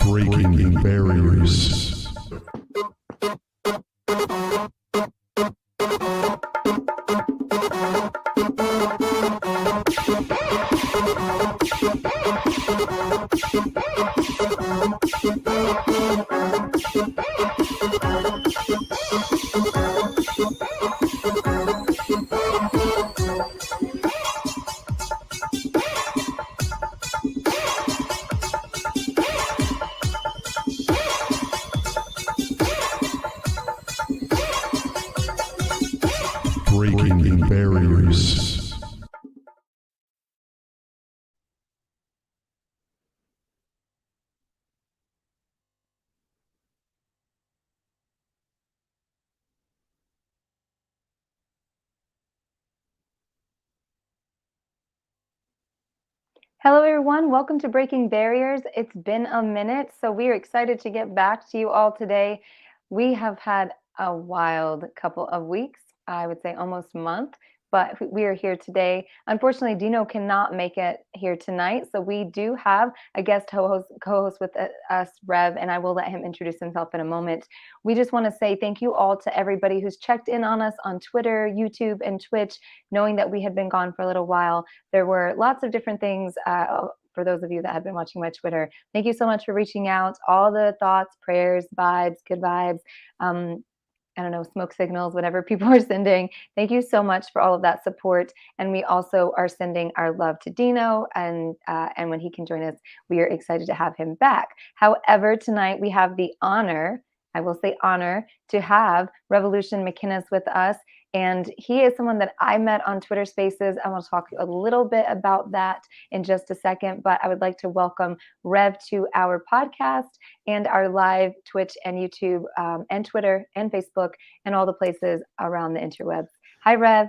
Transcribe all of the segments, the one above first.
Breaking barriers. Breaking barriers. Hello, everyone. Welcome to Breaking Barriers. It's been a minute, so we are excited to get back to you all today. We have had a wild couple of weeks, I would say almost a month, but we are here today. Unfortunately, Dino cannot make it here tonight, so we do have a guest co-host with us, Rev, and I will let him introduce himself in a moment. We just want to say thank you all to everybody who's checked in on us on Twitter, YouTube, and Twitch, knowing that we had been gone for a little while. There were lots of different things for those of you that have been watching my Twitter. Thank you so much for reaching out. All the thoughts, prayers, vibes, good vibes. I don't know, smoke signals, whatever people are sending. Thank you so much for all of that support. And we also are sending our love to Dino, and when he can join us, we are excited to have him back. However, tonight we have the honor, I will say honor, to have Revolution MacInnes with us. And he is someone that I met on Twitter Spaces. I want to talk a little bit about that in just a second, but I would like to welcome Rev to our podcast and our live Twitch and YouTube and Twitter and Facebook and all the places around the interwebs. Hi, Rev.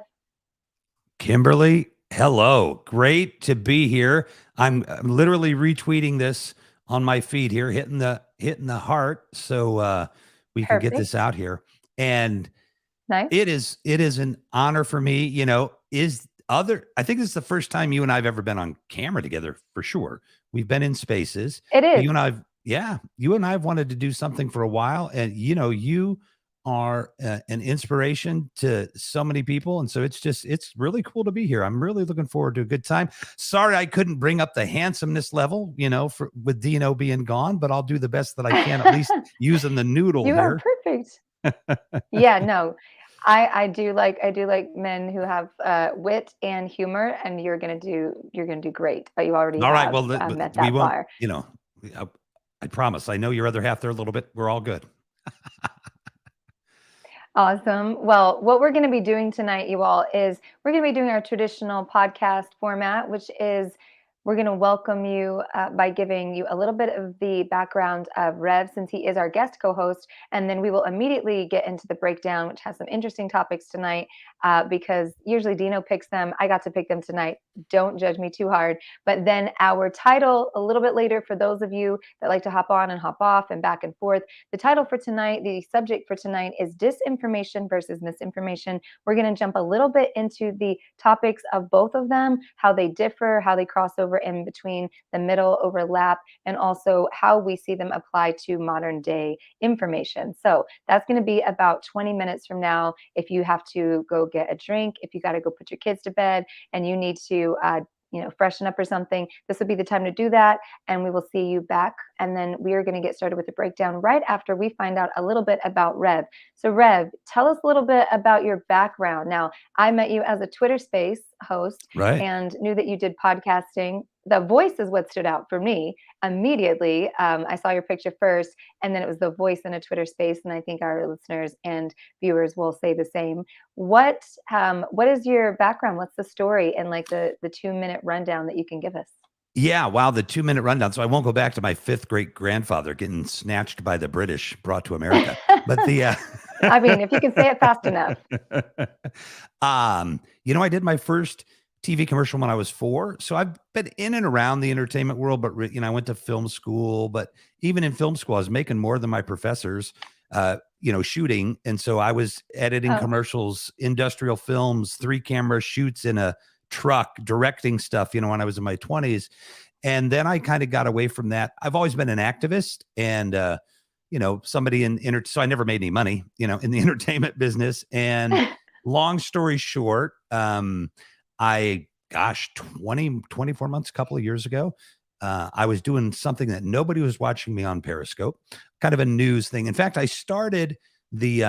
Kimberly, hello. Great to be here. I'm literally retweeting this on my feed here, hitting the heart, so we can get this out here. And nice. It is an honor for me. You know, I think this is the first time you and I've ever been on camera together for sure. We've been in spaces. It is. You and I've wanted to do something for a while, and you are an inspiration to so many people, and so it's really cool to be here. I'm really looking forward to a good time. Sorry I couldn't bring up the handsomeness level, with Dino being gone, but I'll do the best that I can, at least using the noodle you here. Are perfect. Yeah, no. I do like men who have wit and humor, and you're gonna do great. But you already all have, right. Well, met that bar. I promise. I know your other half there a little bit. We're all good. Awesome. Well, what we're going to be doing tonight, you all, is we're going to be doing our traditional podcast format, which is we're going to welcome you by giving you a little bit of the background of Rev, since he is our guest co-host, and then we will immediately get into the breakdown, which has some interesting topics tonight, because usually Dino picks them. I got to pick them tonight. Don't judge me too hard. But then our title a little bit later, for those of you that like to hop on and hop off and back and forth, the title for tonight, the subject for tonight, is disinformation versus misinformation. We're going to jump a little bit into the topics of both of them, how they differ, how they cross over in between, the middle overlap, and also how we see them apply to modern day information. So that's going to be about 20 minutes from now. If you have to go get a drink, if you got to go put your kids to bed, and you need to freshen up or something, this would be the time to do that. And we will see you back. And then we are going to get started with the breakdown right after we find out a little bit about Rev. So Rev, tell us a little bit about your background. Now, I met you as a Twitter Space host, right, and knew that you did podcasting. The voice is what stood out for me immediately. I saw your picture first, and then it was the voice in a Twitter Space. And I think our listeners and viewers will say the same. What is your background? What's the story, and like the 2-minute rundown that you can give us? Yeah, wow, the 2-minute rundown. So I won't go back to my fifth great grandfather getting snatched by the British, brought to America. But the I mean, if you can say it fast enough. I did my first TV commercial when I was 4. So I've been in and around the entertainment world, but I went to film school, but even in film school, I was making more than my professors, shooting. And so I was editing Oh, commercials, industrial films, 3-camera shoots in a truck, directing stuff, when I was in my 20s. And then I kind of got away from that. I've always been an activist and, somebody so I never made any money, in the entertainment business. And long story short, 24 months, a couple of years ago, I was doing something that nobody was watching me on Periscope, kind of a news thing. In fact, I started the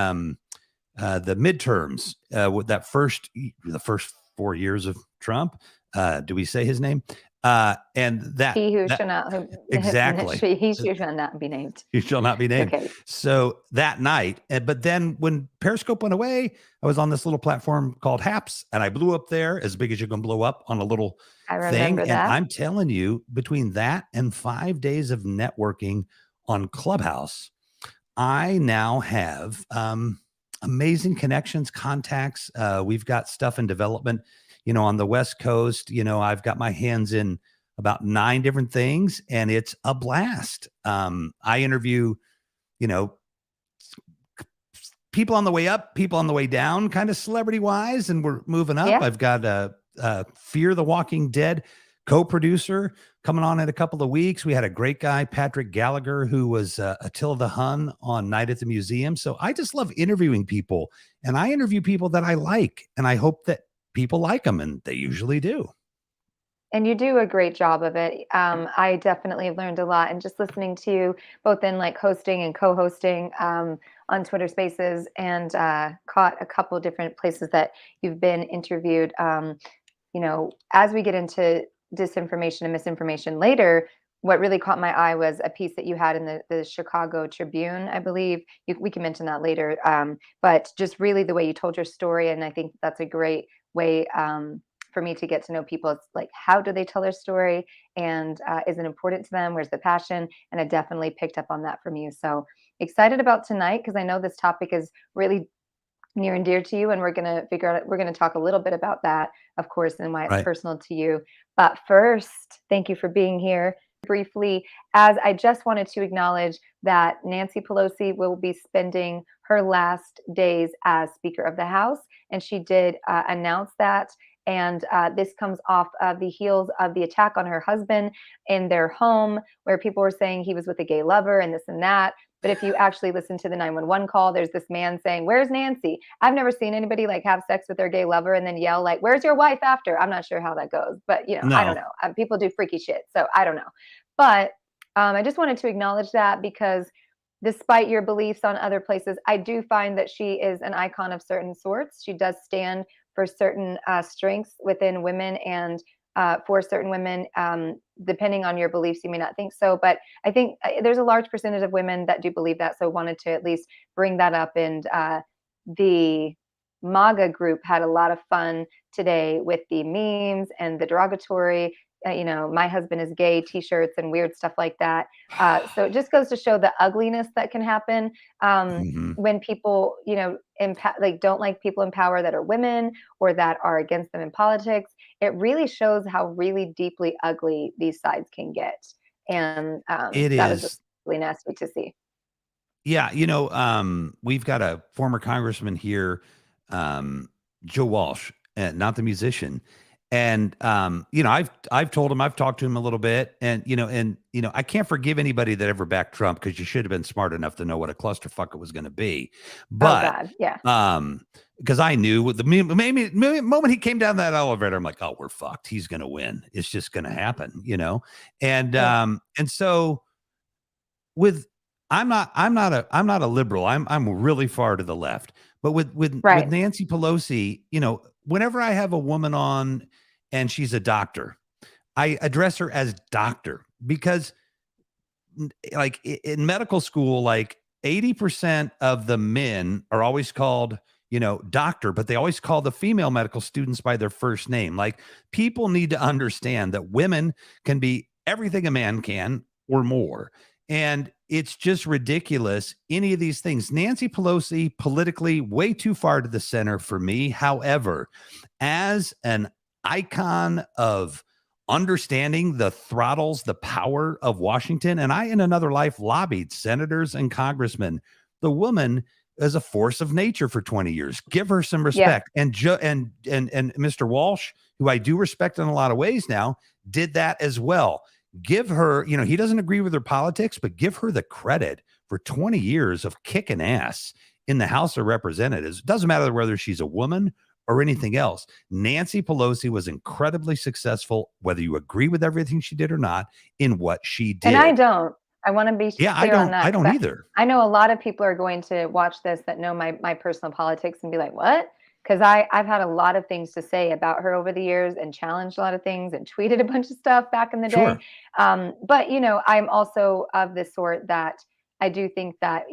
midterms with the first 4 years of Trump. Do we say his name? And that he who shall not, exactly. he who shall not be named. He shall not be named. Okay. So that night, but then when Periscope went away, I was on this little platform called Haps, and I blew up there as big as you can blow up on a little I thing. remember And that. I'm telling you, between that and 5 days of networking on Clubhouse, I now have amazing connections, contacts. We've got stuff in development, on the West Coast. I've got my hands in about 9 different things, and it's a blast. I interview, people on the way up, people on the way down, kind of celebrity wise, and we're moving up. Yeah. I've got Fear the Walking Dead co-producer coming on in a couple of weeks. We had a great guy, Patrick Gallagher, who was Attila the Hun on Night at the Museum. So I just love interviewing people, and I interview people that I like, and I hope that people like them, and they usually do. And you do a great job of it. I definitely have learned a lot, and just listening to you both in like hosting and co-hosting on Twitter Spaces, and caught a couple different places that you've been interviewed. As we get into disinformation and misinformation later, what really caught my eye was a piece that you had in the Chicago Tribune, I believe. We can mention that later. But just really the way you told your story, and I think that's a great way for me to get to know people. It's like, how do they tell their story, and is it important to them? Where's the passion? And I definitely picked up on that from you. So excited about tonight, because I know this topic is really near and dear to you, and we're going to talk a little bit about that, of course, and why it's Right. personal to you. But first, thank you for being here. Briefly, as I just wanted to acknowledge that Nancy Pelosi will be spending her last days as Speaker of the House, and she did announce that. And this comes off of the heels of the attack on her husband in their home, where people were saying he was with a gay lover and this and that. But if you actually listen to the 911 call, there's this man saying, "Where's Nancy?" I've never seen anybody like have sex with their gay lover and then yell like, "Where's your wife?" after. I'm not sure how that goes, but I don't No. know. People do freaky shit, so I don't know. But I just wanted to acknowledge that, because despite your beliefs on other places, I do find that she is an icon of certain sorts. She does stand for certain strengths within women, and for certain women. Depending on your beliefs, you may not think so, but I think there's a large percentage of women that do believe that. So wanted to at least bring that up. And the MAGA group had a lot of fun today with the memes and the derogatory, my husband is gay t-shirts and weird stuff like that. So it just goes to show the ugliness that can happen when people, don't like people in power that are women or that are against them in politics. It really shows how really deeply ugly these sides can get. And It that was is. just really nasty to see. Yeah, we've got a former congressman here, Joe Walsh, not the musician. And I've told him, I've talked to him a little bit, and I can't forgive anybody that ever backed Trump, because you should have been smart enough to know what a clusterfuck it was going to be. But oh God, yeah. because I knew with the moment he came down that elevator, I'm like, oh, we're fucked. He's going to win. It's just going to happen, And Yeah. and so with I'm not a liberal. I'm really far to the left. But with Right. Nancy Pelosi, whenever I have a woman on and she's a doctor, I address her as doctor, because like in medical school, like 80% of the men are always called, doctor, but they always call the female medical students by their first name. Like, people need to understand that women can be everything a man can or more. And it's just ridiculous. Any of these things. Nancy Pelosi, politically, way too far to the center for me. However, as an icon of understanding the throttles, the power of Washington, and I, in another life, lobbied senators and congressmen. The woman is a force of nature for 20 years. Give her some respect. And Mr. Walsh, who I do respect in a lot of ways now, did that as well. Give her, he doesn't agree with her politics, but give her the credit for 20 years of kicking ass in the House of Representatives. It doesn't matter whether she's a woman or anything else. Nancy Pelosi was incredibly successful, whether you agree with everything she did or not, in what she did. And I don't. I want to be clear on that. I don't either. I know a lot of people are going to watch this that know my personal politics and be like, what? Because I've had a lot of things to say about her over the years and challenged a lot of things and tweeted a bunch of stuff back in the day. But, I'm also of the sort that I do think that,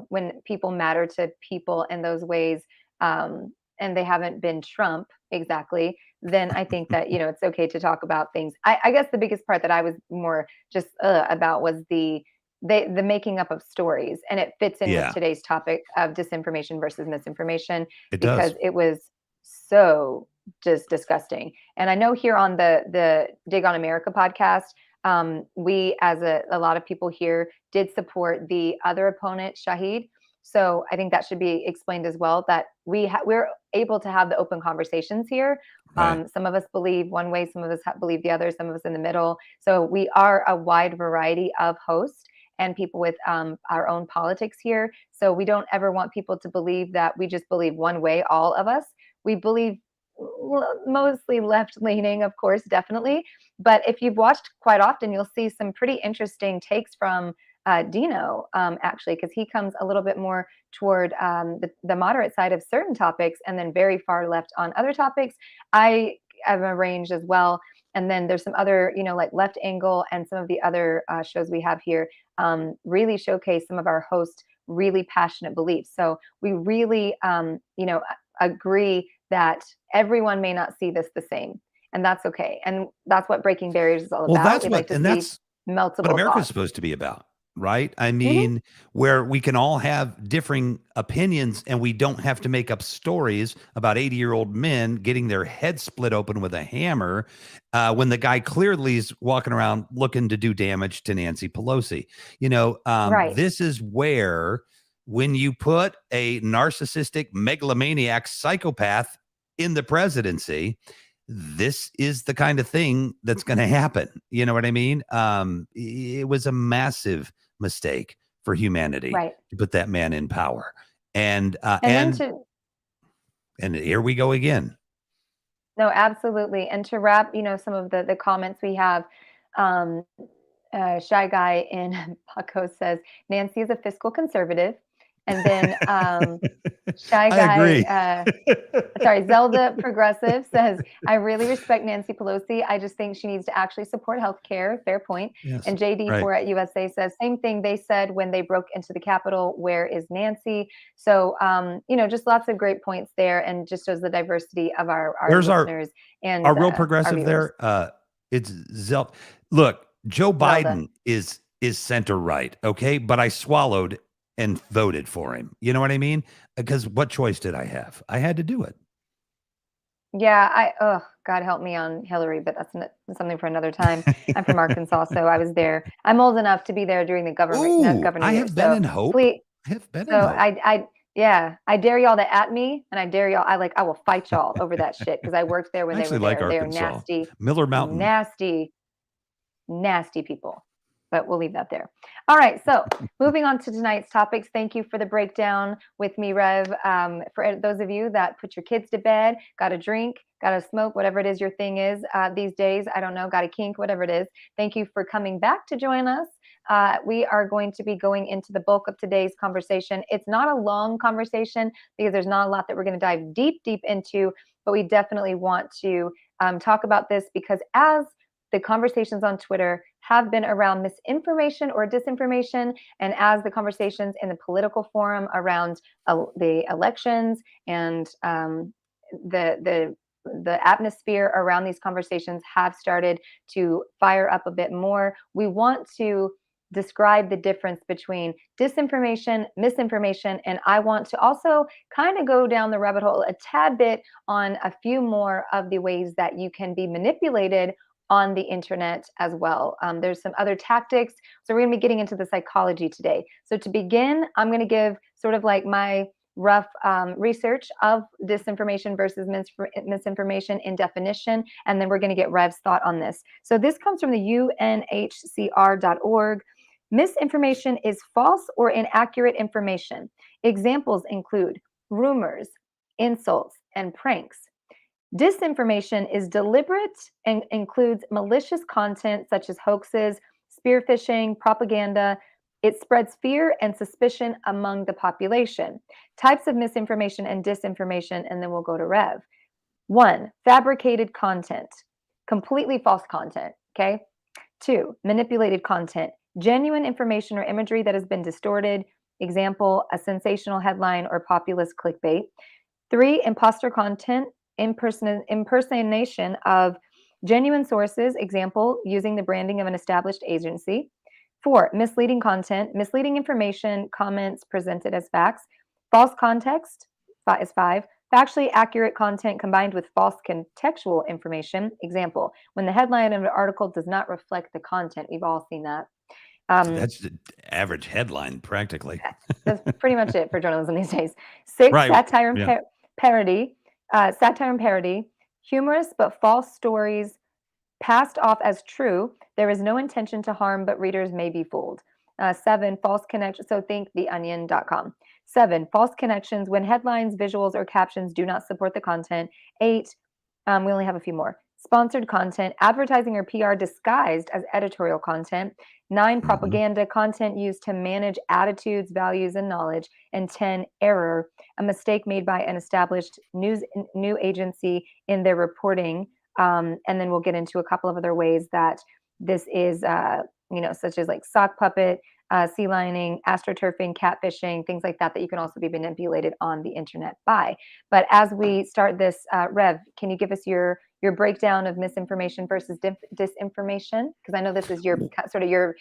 when people matter to people in those ways, and they haven't been Trump exactly, then I think that, it's okay to talk about things. I guess the biggest part that I was more just about was the making up of stories, and it fits in with today's topic of disinformation versus misinformation, because it was so just disgusting. And I know here on the Dig on America podcast, we, as a lot of people here, did support the other opponent, Shahid. So I think that should be explained as well, that we're able to have the open conversations here. Right. Some of us believe one way, some of us believe the other, some of us in the middle. So we are a wide variety of hosts and people with our own politics here. So we don't ever want people to believe that we just believe one way, all of us. We believe mostly left-leaning, of course, definitely. But if you've watched quite often, you'll see some pretty interesting takes from Dino, actually, because he comes a little bit more toward the moderate side of certain topics and then very far left on other topics. I have a range as well. And then there's some other, like Left Angle and some of the other shows we have here really showcase some of our hosts' really passionate beliefs. So we really, agree that everyone may not see this the same. And that's okay. And that's what Breaking Barriers is all about. That's what America's supposed to be about. Right. I mean, where we can all have differing opinions and we don't have to make up stories about 80-year-old men getting their heads split open with a hammer when the guy clearly is walking around looking to do damage to Nancy Pelosi. Right. This is where, when you put a narcissistic megalomaniac psychopath in the presidency, this is the kind of thing that's going to happen. You know what I mean? It was a massive mistake for humanity to put that man in power. And here we go again. No, absolutely. And to wrap, some of the comments we have, Shy Guy in Paco says, Nancy is a fiscal conservative. And then Shy Guy, Zelda Progressive says, I really respect Nancy Pelosi. I just think she needs to actually support healthcare. Fair point. Yes, and JD4 at USA says, same thing they said when they broke into the Capitol. Where is Nancy? So, just lots of great points there, and just shows the diversity of our listeners. And our real progressive there. It's Zelda. Look, Joe Biden is center right. Okay. But I swallowed and voted for him. You know what I mean? Because what choice did I have? I had to do it. Yeah, God help me on Hillary, but that's something for another time. I'm from Arkansas, so I was there. I'm old enough to be there during the government. I have been in Hope. I have been in Hope. I dare y'all to at me, and I dare y'all. I will fight y'all over that shit because I worked there when they were there. They're nasty, Miller Mountain, nasty people. But we'll leave that there. All right. So moving on to tonight's topics. Thank you for the breakdown with me, Rev. For those of you that put your kids to bed, got a drink, got a smoke, whatever it is your thing is these days, I don't know, got a kink, whatever it is. Thank you for coming back to join us. We are going to be going into the bulk of today's conversation. It's not a long conversation because there's not a lot that we're going to dive deep into, but we definitely want to talk about this because as the conversations on Twitter have been around misinformation or disinformation. And as the conversations in the political forum around the elections and the atmosphere around these conversations have started to fire up a bit more, we want to describe the difference between disinformation, misinformation, and I want to also kind of go down the rabbit hole a tad bit on a few more of the ways that you can be manipulated on the internet as well. There's some other tactics. So we're going to be getting into the psychology today. So to begin, I'm going to give sort of like my rough research of disinformation versus misinformation in definition, and then we're going to get Rev's thought on this. So this comes from the unhcr.org. Misinformation is false or inaccurate information. Examples include rumors, insults, and pranks. Disinformation is deliberate and includes malicious content such as hoaxes, spear phishing, propaganda. It spreads fear and suspicion among the population. Types of misinformation and disinformation, and then we'll go to Rev. 1, fabricated content, completely false content, okay? 2, manipulated content, genuine information or imagery that has been distorted. Example, a sensational headline or populist clickbait. 3, imposter content, impersonation of genuine sources. Example, using the branding of an established agency. 4, misleading content, misleading information, comments presented as facts. False context is 5. Factually accurate content combined with false contextual information. Example, when the headline of an article does not reflect the content. We've all seen that. That's the average headline, practically. That's pretty much it for journalism these days. 6, Right. satire and parody. Satire and parody. Humorous but false stories passed off as true. There is no intention to harm, but readers may be fooled. 7, false connection. So think theonion.com. 7, false connections when headlines, visuals, or captions do not support the content. 8, we only have a few more. Sponsored content, advertising or PR disguised as editorial content. 9, propaganda, content used to manage attitudes, values, and knowledge. And 10, error, a mistake made by an established news agency in their reporting. And then we'll get into a couple of other ways that this is, such as like sock puppet, sea lining, astroturfing, catfishing, things like that, that you can also be manipulated on the internet by. But as we start this, Rev, can you give us your breakdown of misinformation versus disinformation? Because I know this is your sort of your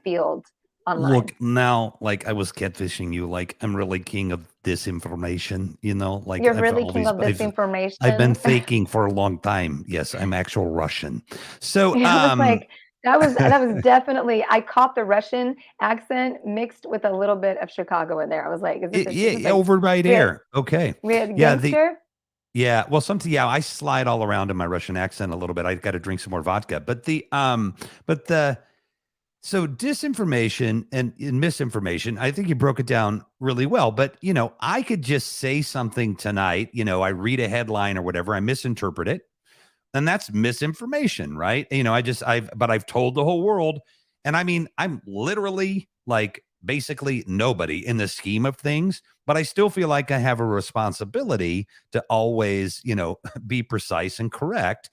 field online. Look, now, like I was catfishing you, like I'm really king of disinformation, like you're really king of disinformation. I've been faking for a long time. Yes, I'm actual Russian. So I was like, that was definitely, I caught the Russian accent mixed with a little bit of Chicago in there. I was like, is this over by there. Okay. We had gangster. Well, I slide all around in my Russian accent a little bit. I got to drink some more vodka. So disinformation and misinformation, I think you broke it down really well. But, I could just say something tonight, I read a headline or whatever, I misinterpret it. And that's misinformation, right? I've told the whole world. And I mean, I'm literally like basically nobody in the scheme of things, but I still feel like I have a responsibility to always, be precise and correct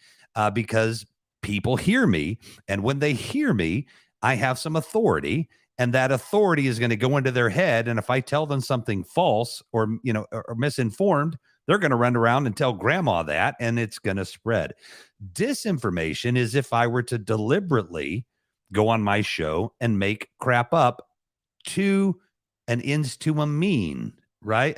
because people hear me. And when they hear me, I have some authority, and that authority is going to go into their head. And if I tell them something false or misinformed, they're going to run around and tell grandma that, and it's going to spread. Disinformation is if I were to deliberately go on my show and make crap up to an ends to a mean, right?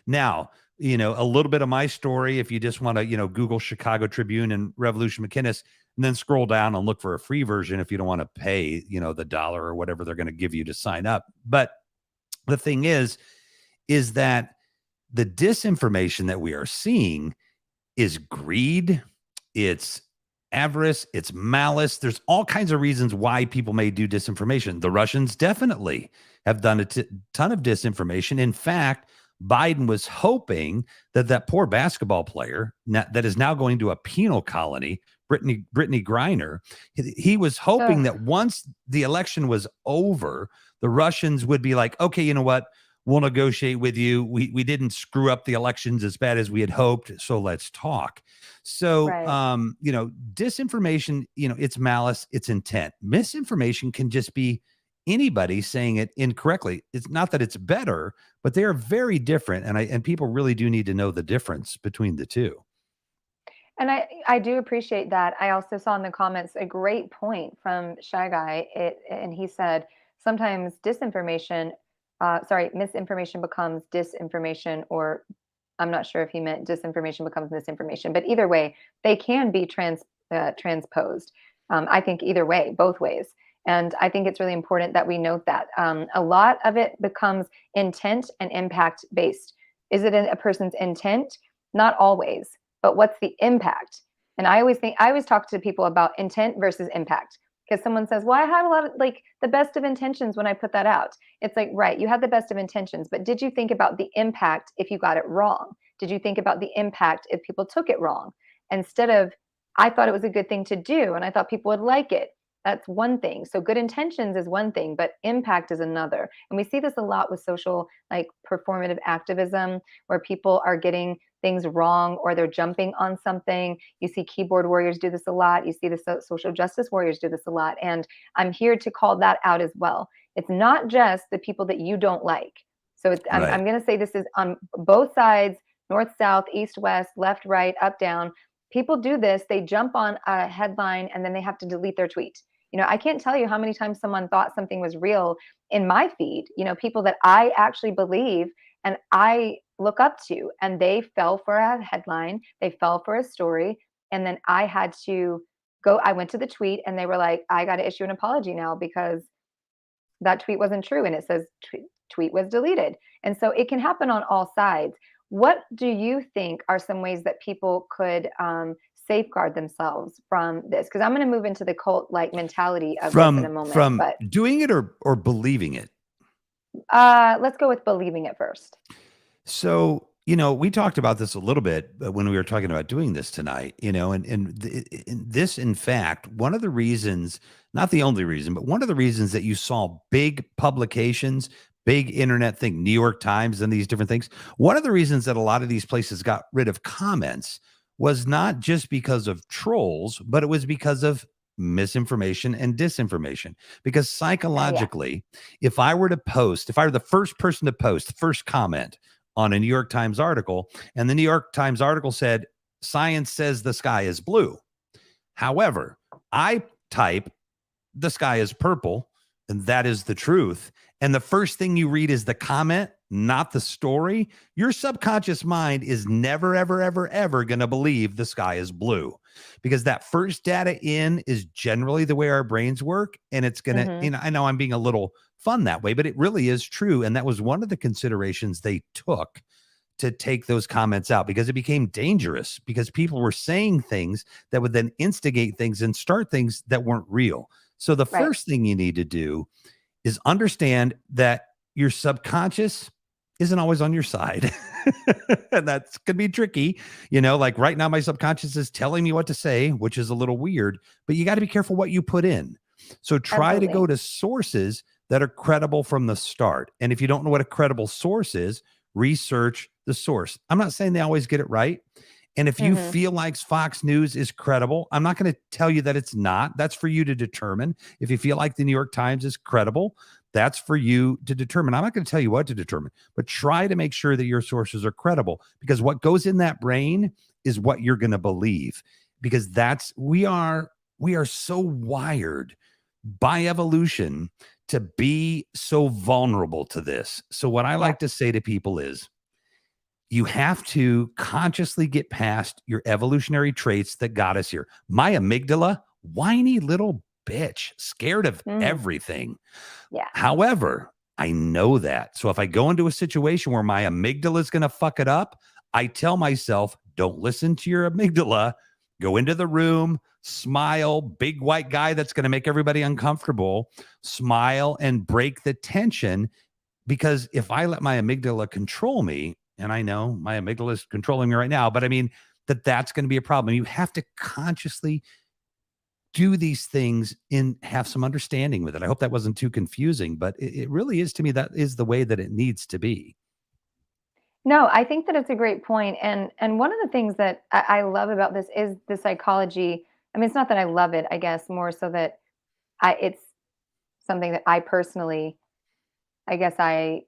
Now, a little bit of my story, if you just want to, Google Chicago Tribune and Revolution MacInnes, and then scroll down and look for a free version if you don't want to pay, the $1 or whatever they're going to give you to sign up. But the thing is that the disinformation that we are seeing is greed, it's avarice, it's malice. There's all kinds of reasons why people may do disinformation. The Russians definitely have done a ton of disinformation. In fact, Biden was hoping that poor basketball player that is now going to a penal colony, Brittany Griner, he was hoping that once the election was over, the Russians would be like, okay, you know what? we'll negotiate with you. We didn't screw up the elections as bad as we had hoped, so let's talk. So, Right. disinformation, it's malice, it's intent. Misinformation can just be anybody saying it incorrectly. It's not that it's better, but they are very different, and people really do need to know the difference between the two. And I do appreciate that. I also saw in the comments a great point from Shy Guy. And he said sometimes misinformation becomes disinformation, or I'm not sure if he meant disinformation becomes misinformation, but either way, they can be transposed. I think either way, both ways. And I think it's really important that we note that a lot of it becomes intent and impact based. Is it in a person's intent? Not always, but what's the impact? And I always talk to people about intent versus impact, because someone says, well, I had a lot of like the best of intentions when I put that out. It's like, right, you had the best of intentions, but did you think about the impact if you got it wrong? Did you think about the impact if people took it wrong? Instead of, I thought it was a good thing to do and I thought people would like it. That's one thing. So good intentions is one thing, but impact is another. And we see this a lot with social, like performative activism, where people are getting things wrong or they're jumping on something. You see keyboard warriors do this a lot. You see the social justice warriors do this a lot. And I'm here to call that out as well. It's not just the people that you don't like. So I'm going to say this is on both sides, north, south, east, west, left, right, up, down. People do this. They jump on a headline and then they have to delete their tweet. I can't tell you how many times someone thought something was real in my feed, people that I actually believe and I look up to, and they fell for a headline, they fell for a story, and then I had to I went to the tweet and they were like, I got to issue an apology now because that tweet wasn't true, and it says tweet was deleted. And so it can happen on all sides. What do you think are some ways that people could safeguard themselves from this? Because I'm going to move into the cult-like mentality of this in a moment. From but doing it or believing it. Let's go with believing it first. So, we talked about this a little bit when we were talking about doing this tonight, and this, in fact, one of the reasons, not the only reason, but one of the reasons that you saw big publications, big internet thing, New York Times and these different things, one of the reasons that a lot of these places got rid of comments was not just because of trolls, but it was because of misinformation and disinformation. Because psychologically, if I were the first person to post, the first comment on a New York Times article, and the New York Times article said, science says the sky is blue. However, I type, the sky is purple, and that is the truth. And the first thing you read is the comment, not the story. Your subconscious mind is never, ever, ever, ever going to believe the sky is blue, because that first data in is generally the way our brains work. And it's going to, I know I'm being a little fun that way, but it really is true. And that was one of the considerations they took to take those comments out, because it became dangerous, because people were saying things that would then instigate things and start things that weren't real. So the first thing you need to do is understand that your subconscious isn't always on your side. And that's going to be tricky. Like right now, my subconscious is telling me what to say, which is a little weird, but you got to be careful what you put in. So try to go to sources that are credible from the start. And if you don't know what a credible source is, research the source. I'm not saying they always get it right. And if you feel like Fox News is credible, I'm not going to tell you that it's not. That's for you to determine. If you feel like the New York Times is credible, that's for you to determine. I'm not going to tell you what to determine, but try to make sure that your sources are credible, because what goes in that brain is what you're going to believe, because we are so wired by evolution to be so vulnerable to this. So what I like to say to people is, you have to consciously get past your evolutionary traits that got us here. My amygdala, whiny little bitch, scared of everything. Yeah. However, I know that. So if I go into a situation where my amygdala is going to fuck it up, I tell myself, don't listen to your amygdala. Go into the room, smile, big white guy that's going to make everybody uncomfortable, smile and break the tension. Because if I let my amygdala control me, and I know my amygdala is controlling me right now, but I mean, that's going to be a problem. You have to consciously do these things and have some understanding with it. I hope that wasn't too confusing, but it really is, to me, that is the way that it needs to be. No, I think that it's a great point. And one of the things that I love about this is the psychology. I mean, it's not that I love it, I guess, more so that it's something that I personally, I guess I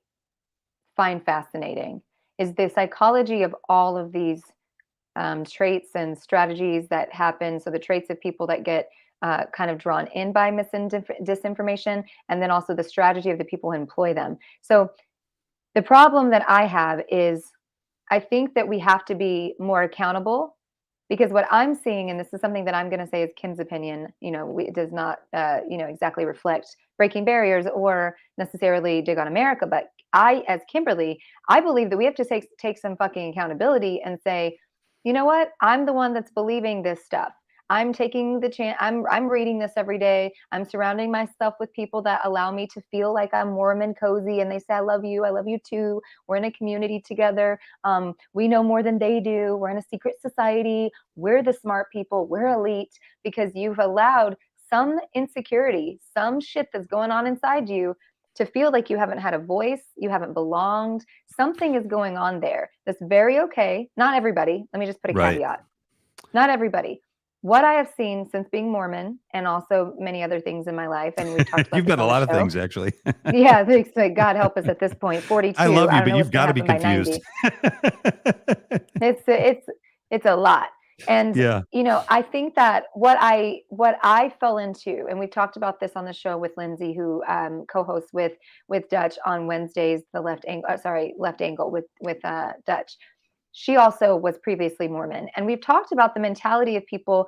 find fascinating, is the psychology of all of these traits and strategies that happen. So the traits of people that get kind of drawn in by disinformation, and then also the strategy of the people who employ them. So the problem that I have is I think that we have to be more accountable, because what I'm seeing, and this is something that I'm going to say is Kim's opinion, it does not, exactly reflect Breaking Barriers or necessarily Dig on America, but I, as Kimberly, I believe that we have to take some fucking accountability and say, you know what? I'm the one that's believing this stuff. I'm taking the chance. I'm reading this every day. I'm surrounding myself with people that allow me to feel like I'm warm and cozy, and they say, I love you too. We're in a community together. We know more than they do. We're in a secret society. We're the smart people. We're elite, because you've allowed some insecurity, some shit that's going on inside you, to feel like you haven't had a voice, you haven't belonged. Something is going on there. That's very okay. Not everybody. Let me just put a caveat. Not everybody. What I have seen since being Mormon, and also many other things in my life, and we've talked about You've done a lot of things, actually. Yeah, thanks. God help us at this point. 42. I love you, but you've got to be confused. It's a lot. And yeah, I think that what I fell into, and we've talked about this on the show with Lindsay, who co-hosts with Dutch on Wednesdays, the left angle with Dutch. She also was previously Mormon, and we've talked about the mentality of people,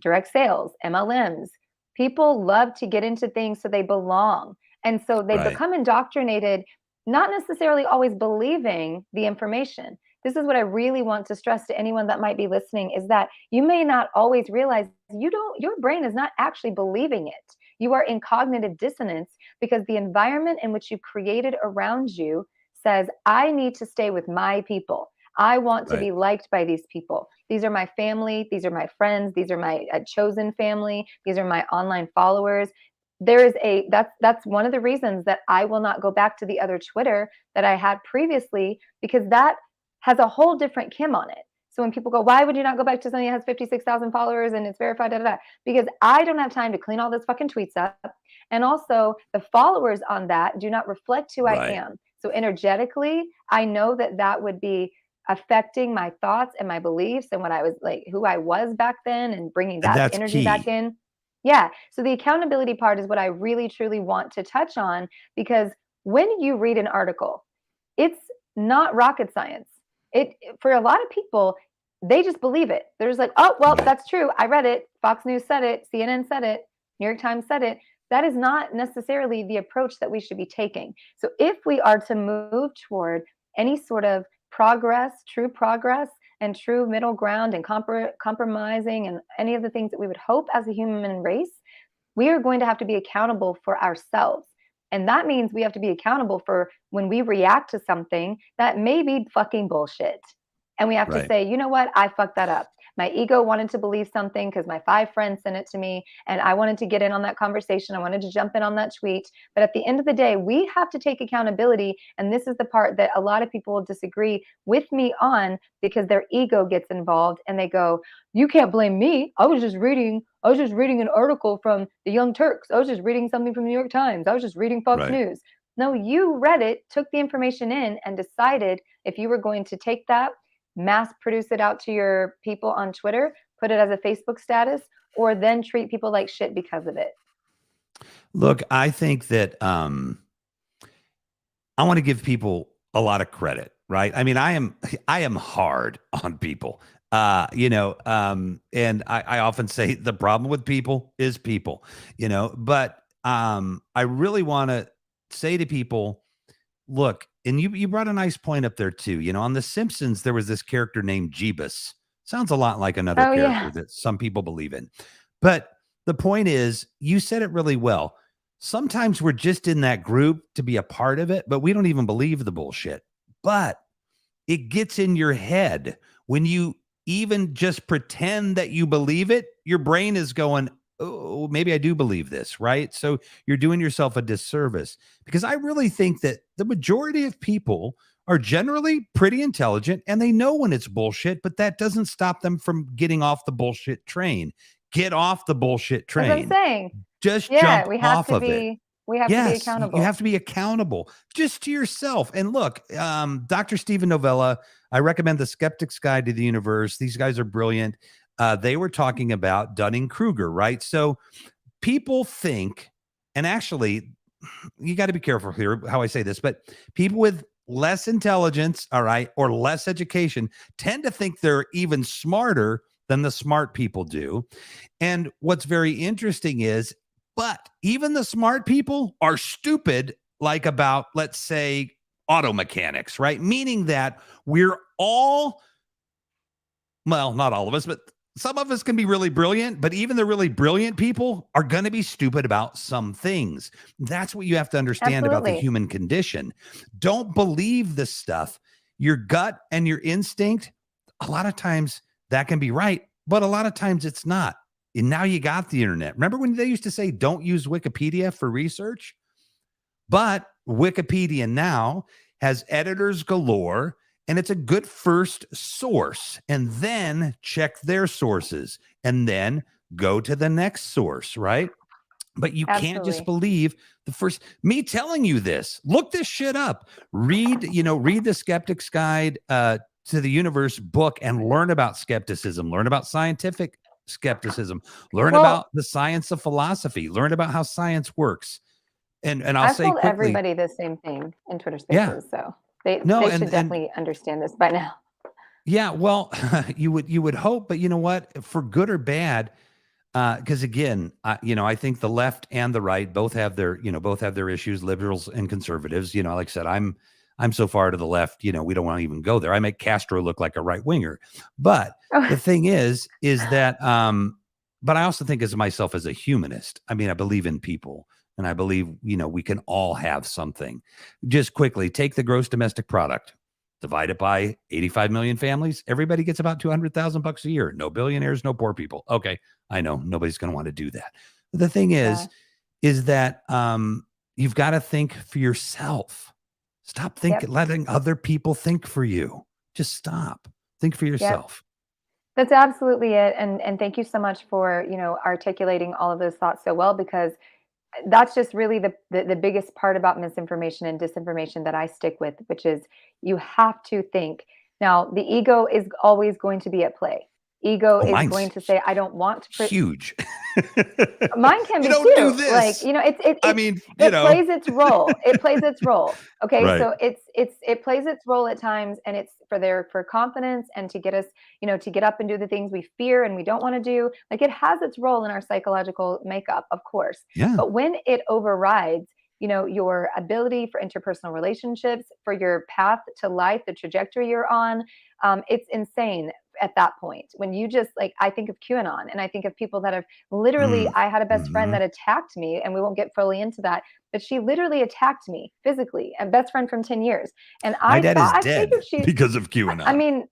direct sales, MLMs. People love to get into things so they belong, and so they become indoctrinated, not necessarily always believing the information. This is what I really want to stress to anyone that might be listening, is that you may not always realize your brain is not actually believing it. You are in cognitive dissonance because the environment in which you created around you says, I need to stay with my people. I want to be liked by these people. These are my family. These are my friends. These are my chosen family. These are my online followers. That's one of the reasons that I will not go back to the other Twitter that I had previously, because that has a whole different Kim on it. So when people go, why would you not go back to something that has 56,000 followers and it's verified, because I don't have time to clean all those fucking tweets up. And also the followers on that do not reflect who I am. So energetically, I know that would be affecting my thoughts and my beliefs and what I was like, who I was back then, and bringing that energy back in. Yeah. So the accountability part is what I really, truly want to touch on, because when you read an article, it's not rocket science. For a lot of people, they just believe it. They're just like, oh, well, that's true. I read it. Fox News said it. CNN said it. New York Times said it. That is not necessarily the approach that we should be taking. So if we are to move toward any sort of progress, and true middle ground, and compromising, and any of the things that we would hope as a human race, we are going to have to be accountable for ourselves. And that means we have to be accountable for when we react to something that may be fucking bullshit. And we have to say, you know what? I fucked that up. My ego wanted to believe something because my 5 friends sent it to me, and I wanted to get in on that conversation. I wanted to jump in on that tweet. But at the end of the day, we have to take accountability. And this is the part that a lot of people will disagree with me on, because their ego gets involved and they go, you can't blame me. I was just reading an article from the Young Turks. I was just reading something from the New York Times. I was just reading Fox News. No, you read it, took the information in, and decided if you were going to take that, mass produce it out to your people on Twitter, put it as a Facebook status, or then treat people like shit because of it. Look, I think that I want to give people a lot of credit, right? I mean, I am hard on people, and I often say the problem with people is people, but I really want to say to people, look, and you brought a nice point up there too. On The Simpsons, there was this character named Jeebus. Sounds a lot like another character that some people believe in. But the point is, you said it really well. Sometimes we're just in that group to be a part of it, but we don't even believe the bullshit. But it gets in your head when you even just pretend that you believe it. Your brain is going, oh, maybe I do believe this, right? So you're doing yourself a disservice, because I really think that the majority of people are generally pretty intelligent and they know when it's bullshit, but that doesn't stop them from getting off the bullshit train. Get off the bullshit As I'm train. saying, Just yeah, jump off of it. we have to be Yes, you accountable. have to be accountable just to yourself. And look, Dr. Stephen Novella, I recommend The Skeptic's Guide to the Universe. These guys are brilliant. They were talking about Dunning-Kruger, right? So people think, and actually, you got to be careful here how I say this, but people with less intelligence, all right, or less education tend to think they're even smarter than the smart people do. And what's very interesting is, but even the smart people are stupid, like about, let's say, auto mechanics, right? Meaning that we're all, well, not all of us, but some of us can be really brilliant, but even the really brilliant people are going to be stupid about some things. That's what you have to understand about the Absolutely. human condition. Don't believe this stuff. Your gut and your instinct, a lot of times that can be right, but a lot of times it's not. And now you got the internet. Remember when they used to say, don't use Wikipedia for research? But Wikipedia now has editors galore, and it's a good first source. And then check their sources and then go to the next source, right? But you can't just Absolutely. believe the first, me telling you this. Look this shit up. Read the Skeptic's Guide to the Universe book and learn about skepticism, learn about scientific skepticism, learn Well, about the science of philosophy, learn about how science works. And I'll I've say told quickly, everybody the same thing in Twitter yeah, Spaces, so no, they should and definitely understand this by now. yeah, well, you would hope, but you know what? For good or bad, because again, I think the left and the right both have their issues, liberals and conservatives. Like I said, I'm so far to the left, we don't want to even go there. I make Castro look like a right winger, but the thing is that, but I also think as myself as a humanist. I mean, I believe in people. And I believe, we can all have something. Just quickly, take the gross domestic product, divide it by 85 million families. Everybody gets about $200,000 a year. No billionaires, no poor people. Okay, I know nobody's going to want to do that. But the thing Yeah. is that you've got to think for yourself. Stop letting other people think for you. Just stop. Think for Yep. yourself. That's absolutely it. And thank you so much for, articulating all of those thoughts so well, because that's just really the biggest part about misinformation and disinformation that I stick with, which is you have to think. Now, the ego is always going to be at play. Ego Oh, is mine's going to say, I don't want to. Huge. Mine can You be don't do too. this. Like, I mean, it plays its role. It plays its role. Okay. Right. So it plays its role at times, and it's for confidence and to get us, to get up and do the things we fear and we don't want to do. Like, it has its role in our psychological makeup, of course. Yeah. But when it overrides, your ability for interpersonal relationships, for your path to life, the trajectory you're on, it's insane at that point. When you just, like, I think of QAnon, and I think of people that have literally, I had a best friend that attacked me, and we won't get fully into that, but she literally attacked me physically, a best friend from 10 years. And My dad is dead figured because of QAnon. I mean,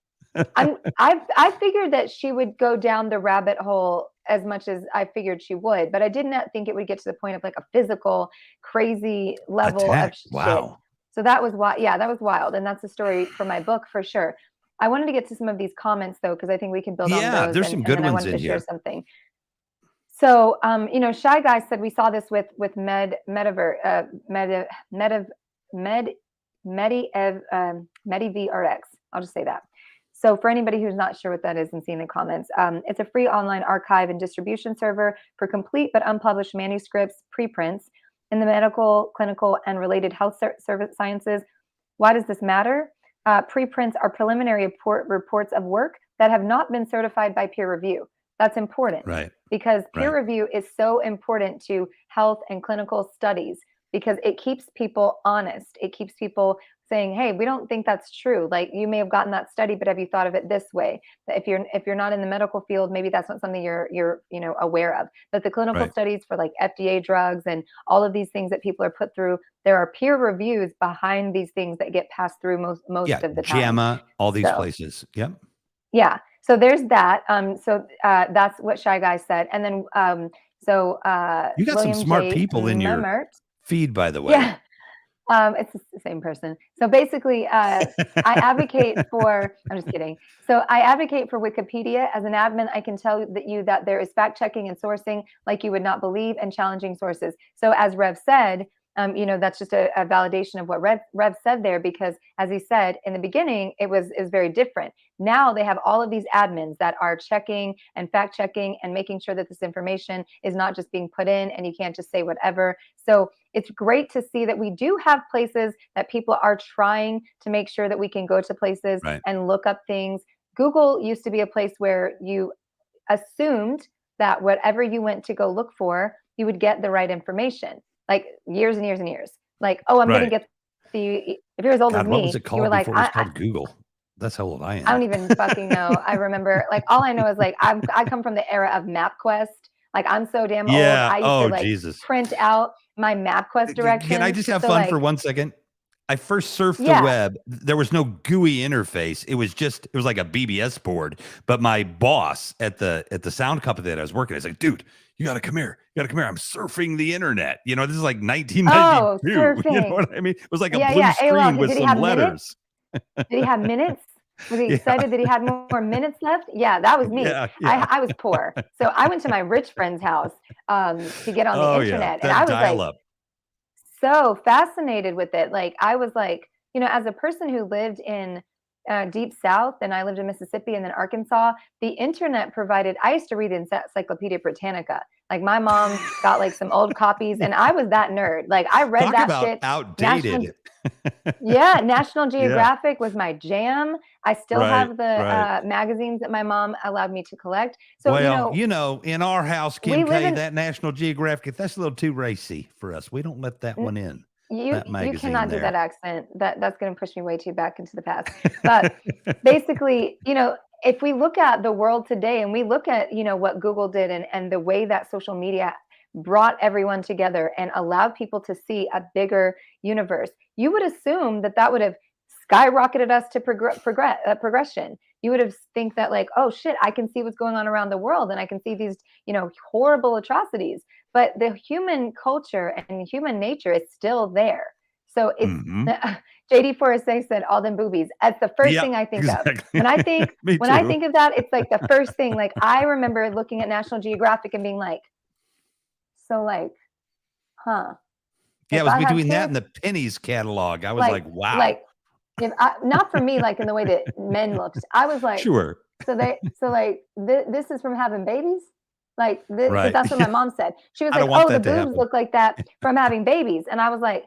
I figured that she would go down the rabbit hole as much as I figured she would, but I did not think it would get to the point of like a physical, crazy level Attack. of shit. Wow. So that was wild. Yeah, that was wild. And that's the story for my book for sure. I wanted to get to some of these comments though, because I think we can build on those. Yeah, there's some good and then ones I wanted in to share here. something. So, Shy Guy said we saw this with MediVRX. I'll just say that. So for anybody who's not sure what that is and seeing the comments, it's a free online archive and distribution server for complete but unpublished manuscripts, preprints in the medical, clinical, and related health service sciences. Why does this matter? Preprints are preliminary reports of work that have not been certified by peer review. That's important, right? Because peer review is so important to health and clinical studies, because it keeps people honest. It keeps people saying, hey, we don't think that's true. Like, you may have gotten that study, but have you thought of it this way? That if you're not in the medical field, maybe that's not something you're aware of. But the clinical studies for like FDA drugs and all of these things that people are put through, there are peer reviews behind these things that get passed through most of the time. JAMA, all these places. Yep. Yeah. So there's that. That's what Shy Guy said. And then You got some William smart J. people in your Memmert. feed, by the way. Yeah. It's the same person. So basically, I advocate for, I'm just kidding. So I advocate for Wikipedia. As an admin, I can tell you that there is fact checking and sourcing like you would not believe, and challenging sources. So as Rev said, that's just a validation of what Rev said there, because as he said in the beginning, it was very different. Now they have all of these admins that are checking and fact checking and making sure that this information is not just being put in and you can't just say whatever. So it's great to see that we do have places that people are trying to make sure that we can go to places Right. and look up things. Google used to be a place where you assumed that whatever you went to go look for, you would get the right information, like years and years and years. Like, oh, I'm going to Right. get if you're as old as God, what me, was it you were called like, before it was called Google? That's how old I I don't am. even fucking know. I remember, like, all I know is like I come from the era of MapQuest. Like, I'm so damn old. Yeah. I used to Oh, like Jesus. print out my MapQuest directions. Can I just have So, fun like, for 1 second? I first surfed the yeah. web. There was no GUI interface. It was like a BBS board. But my boss at the sound company that I was working at was like, dude, you got to come here. You got to come here. I'm surfing the internet. This is like 1992. Oh, You know surfing. what I mean? It was like a Yeah, blue yeah. screen AOL. with Did he some have letters. minutes? Did he have minutes? Was he Yeah. excited that he had more minutes left? Yeah, that was me. Yeah, yeah. I was poor. So I went to my rich friend's house to get on the Oh, internet. yeah. And I That was like dial up. so fascinated with it. Like, I was like, as a person who lived in deep South, and I lived in Mississippi and then Arkansas, the internet provided, I used to read Encyclopedia Britannica. Like, my mom got like some old copies, and I was that nerd. Like, I read Talk that about shit. outdated. National Geographic was my jam. I still Right, have the magazines that my mom allowed me to collect. So, well, in our house, we Kim live K, in, that National Geographic, that's a little too racy for us. We don't let that one in. That you magazine cannot do there. that accent. That's going to push me way too back into the past. But basically, if we look at the world today and we look at, what Google did, and the way that social media brought everyone together and allowed people to see a bigger universe, you would assume that would have skyrocketed us to progression. You would have think that, like, oh shit, I can see what's going on around the world, and I can see these, horrible atrocities. But the human culture and human nature is still there. So it's JD Forrest said, all them boobies. That's the first thing I think of. When I think I think of that, it's like the first thing. Like, I remember looking at National Geographic and being like, so, like, huh. Yeah, it was between that and the pennies catalog. I was like, wow. Like, not for me, like in the way that men looked. I was like, sure. So this is from having babies? Like, Right. that's what my mom said. She was I like, don't want oh, the that to boobs happen. look like that from having babies. And I was like,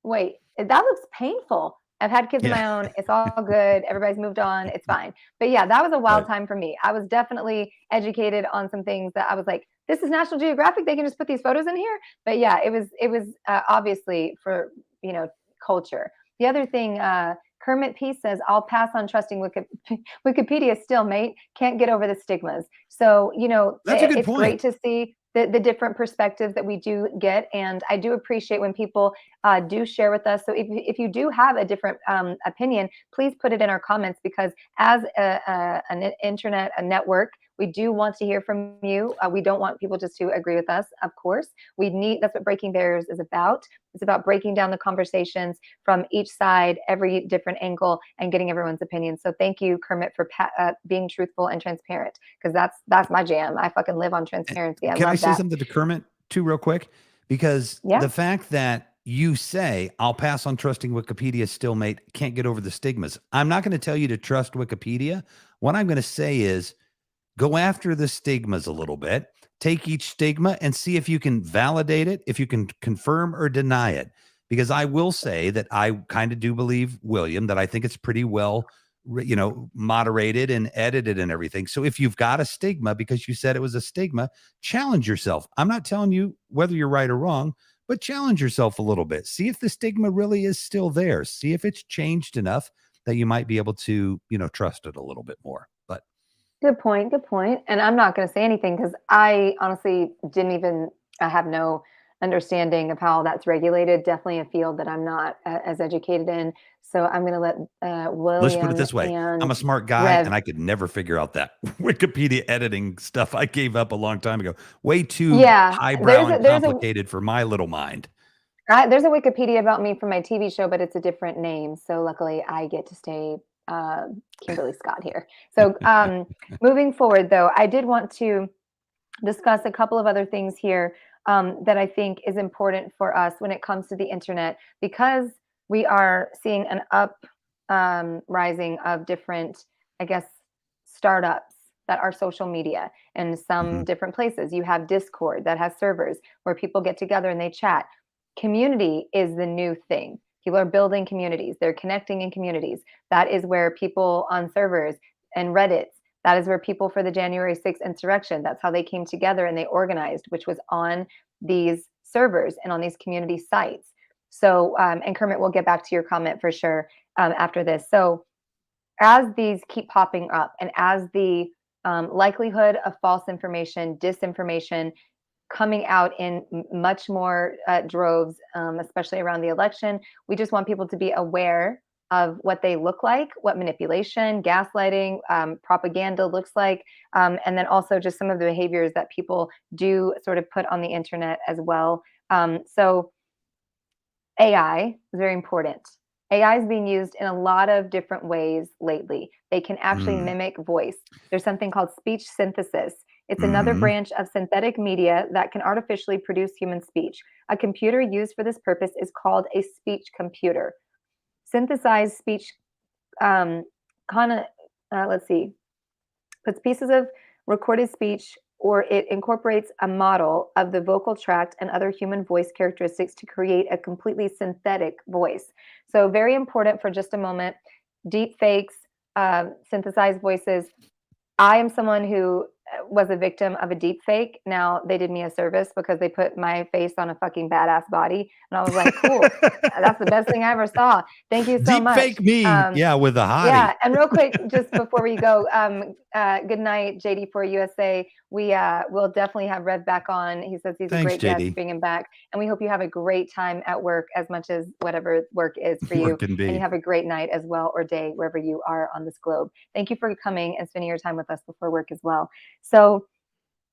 wait, that looks painful. I've had kids of my own. It's all good. Everybody's moved on. It's fine. But yeah, that was a wild time for me. I was definitely educated on some things that I was like, this is National Geographic. They can just put these photos in here. But yeah, it was obviously for, culture. The other thing, Kermit P says, I'll pass on trusting Wikipedia still, mate. Can't get over the stigmas. So, That's a good it's point. great to see the different perspectives that we do get. And I do appreciate when people do share with us. So if you do have a different opinion, please put it in our comments, because as an internet, a network, we do want to hear from you. We don't want people just to agree with us, of course. That's what Breaking Barriers is about. It's about breaking down the conversations from each side, every different angle, and getting everyone's opinion. So thank you, Kermit, for being truthful and transparent, because that's my jam. I fucking live on transparency. Can I say something to Kermit too, real quick? Because the fact that you say, I'll pass on trusting Wikipedia still, mate, can't get over the stigmas. I'm not going to tell you to trust Wikipedia. What I'm going to say is, go after the stigmas a little bit. Take each stigma and see if you can validate it, if you can confirm or deny it. Because I will say that I kind of do believe, William, that I think it's pretty well, moderated and edited and everything. So if you've got a stigma because you said it was a stigma, challenge yourself. I'm not telling you whether you're right or wrong, but challenge yourself a little bit. See if the stigma really is still there. See if it's changed enough that you might be able to, trust it a little bit more. But Good point. And I'm not going to say anything because I honestly I have no understanding of how that's regulated. Definitely a field that I'm not as educated in. So I'm going to let Let's put it William this way. and I'm a smart guy Rev. and I could never figure out that Wikipedia editing stuff I gave up a long time ago. Way too Yeah, highbrow and there's a complicated for my little mind. there's a Wikipedia about me from my TV show, but it's a different name. So luckily, I get to stay Kimberly Scott here. So moving forward, though, I did want to discuss a couple of other things here that I think is important for us when it comes to the internet, because we are seeing an rising of different, I guess, startups that are social media in some different places. You have Discord that has servers where people get together and they chat. Community is the new thing. People are building communities. They're connecting in communities. That is where people on servers and Reddit, that is where people for the January 6th insurrection, that's how they came together and they organized, which was on these servers and on these community sites. So, and Kermit, we'll get back to your comment for sure after this. So as these keep popping up and as the likelihood of false information, disinformation coming out in much more droves, especially around the election, we just want people to be aware of what they look like, what manipulation, gaslighting, propaganda looks like, and then also just some of the behaviors that people do sort of put on the internet as well. So AI is very important. AI is being used in a lot of different ways lately. They can actually mimic voice. There's something called speech synthesis. It's another branch of synthetic media that can artificially produce human speech. A computer used for this purpose is called a speech computer. Synthesized speech let's see, puts pieces of recorded speech, or it incorporates a model of the vocal tract and other human voice characteristics to create a completely synthetic voice. So very important for just a moment, deep fakes, synthesized voices. I am someone who was a victim of a deep fake. Now they did me a service because they put my face on a fucking badass body. And I was like, cool, that's the best thing I ever saw. Thank you so Deep much. fake me. Yeah. With a hottie. Yeah. And real quick, just before we go, good night, JD for USA. We'll definitely have Rev back on. He says he's a great guest, bring him back. And we hope you have a great time at work as much as whatever work is for you. And you have a great night as well, or day, wherever you are on this globe. Thank you for coming and spending your time with us before work as well. So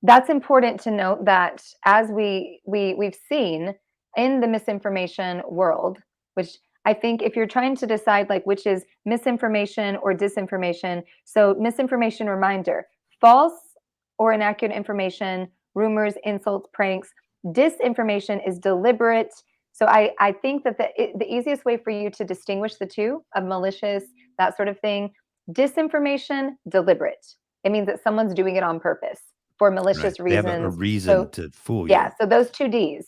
that's important to note, that as we've seen in the misinformation world, which I think if you're trying to decide like which is misinformation or disinformation, so misinformation, reminder, false or inaccurate information, rumors, insults, pranks. Disinformation is deliberate. So I think that the easiest way for you to distinguish the two, of malicious, that sort of thing, disinformation, deliberate. It means that someone's doing it on purpose for malicious reasons. They have a reason to fool you. Yeah, so those two Ds,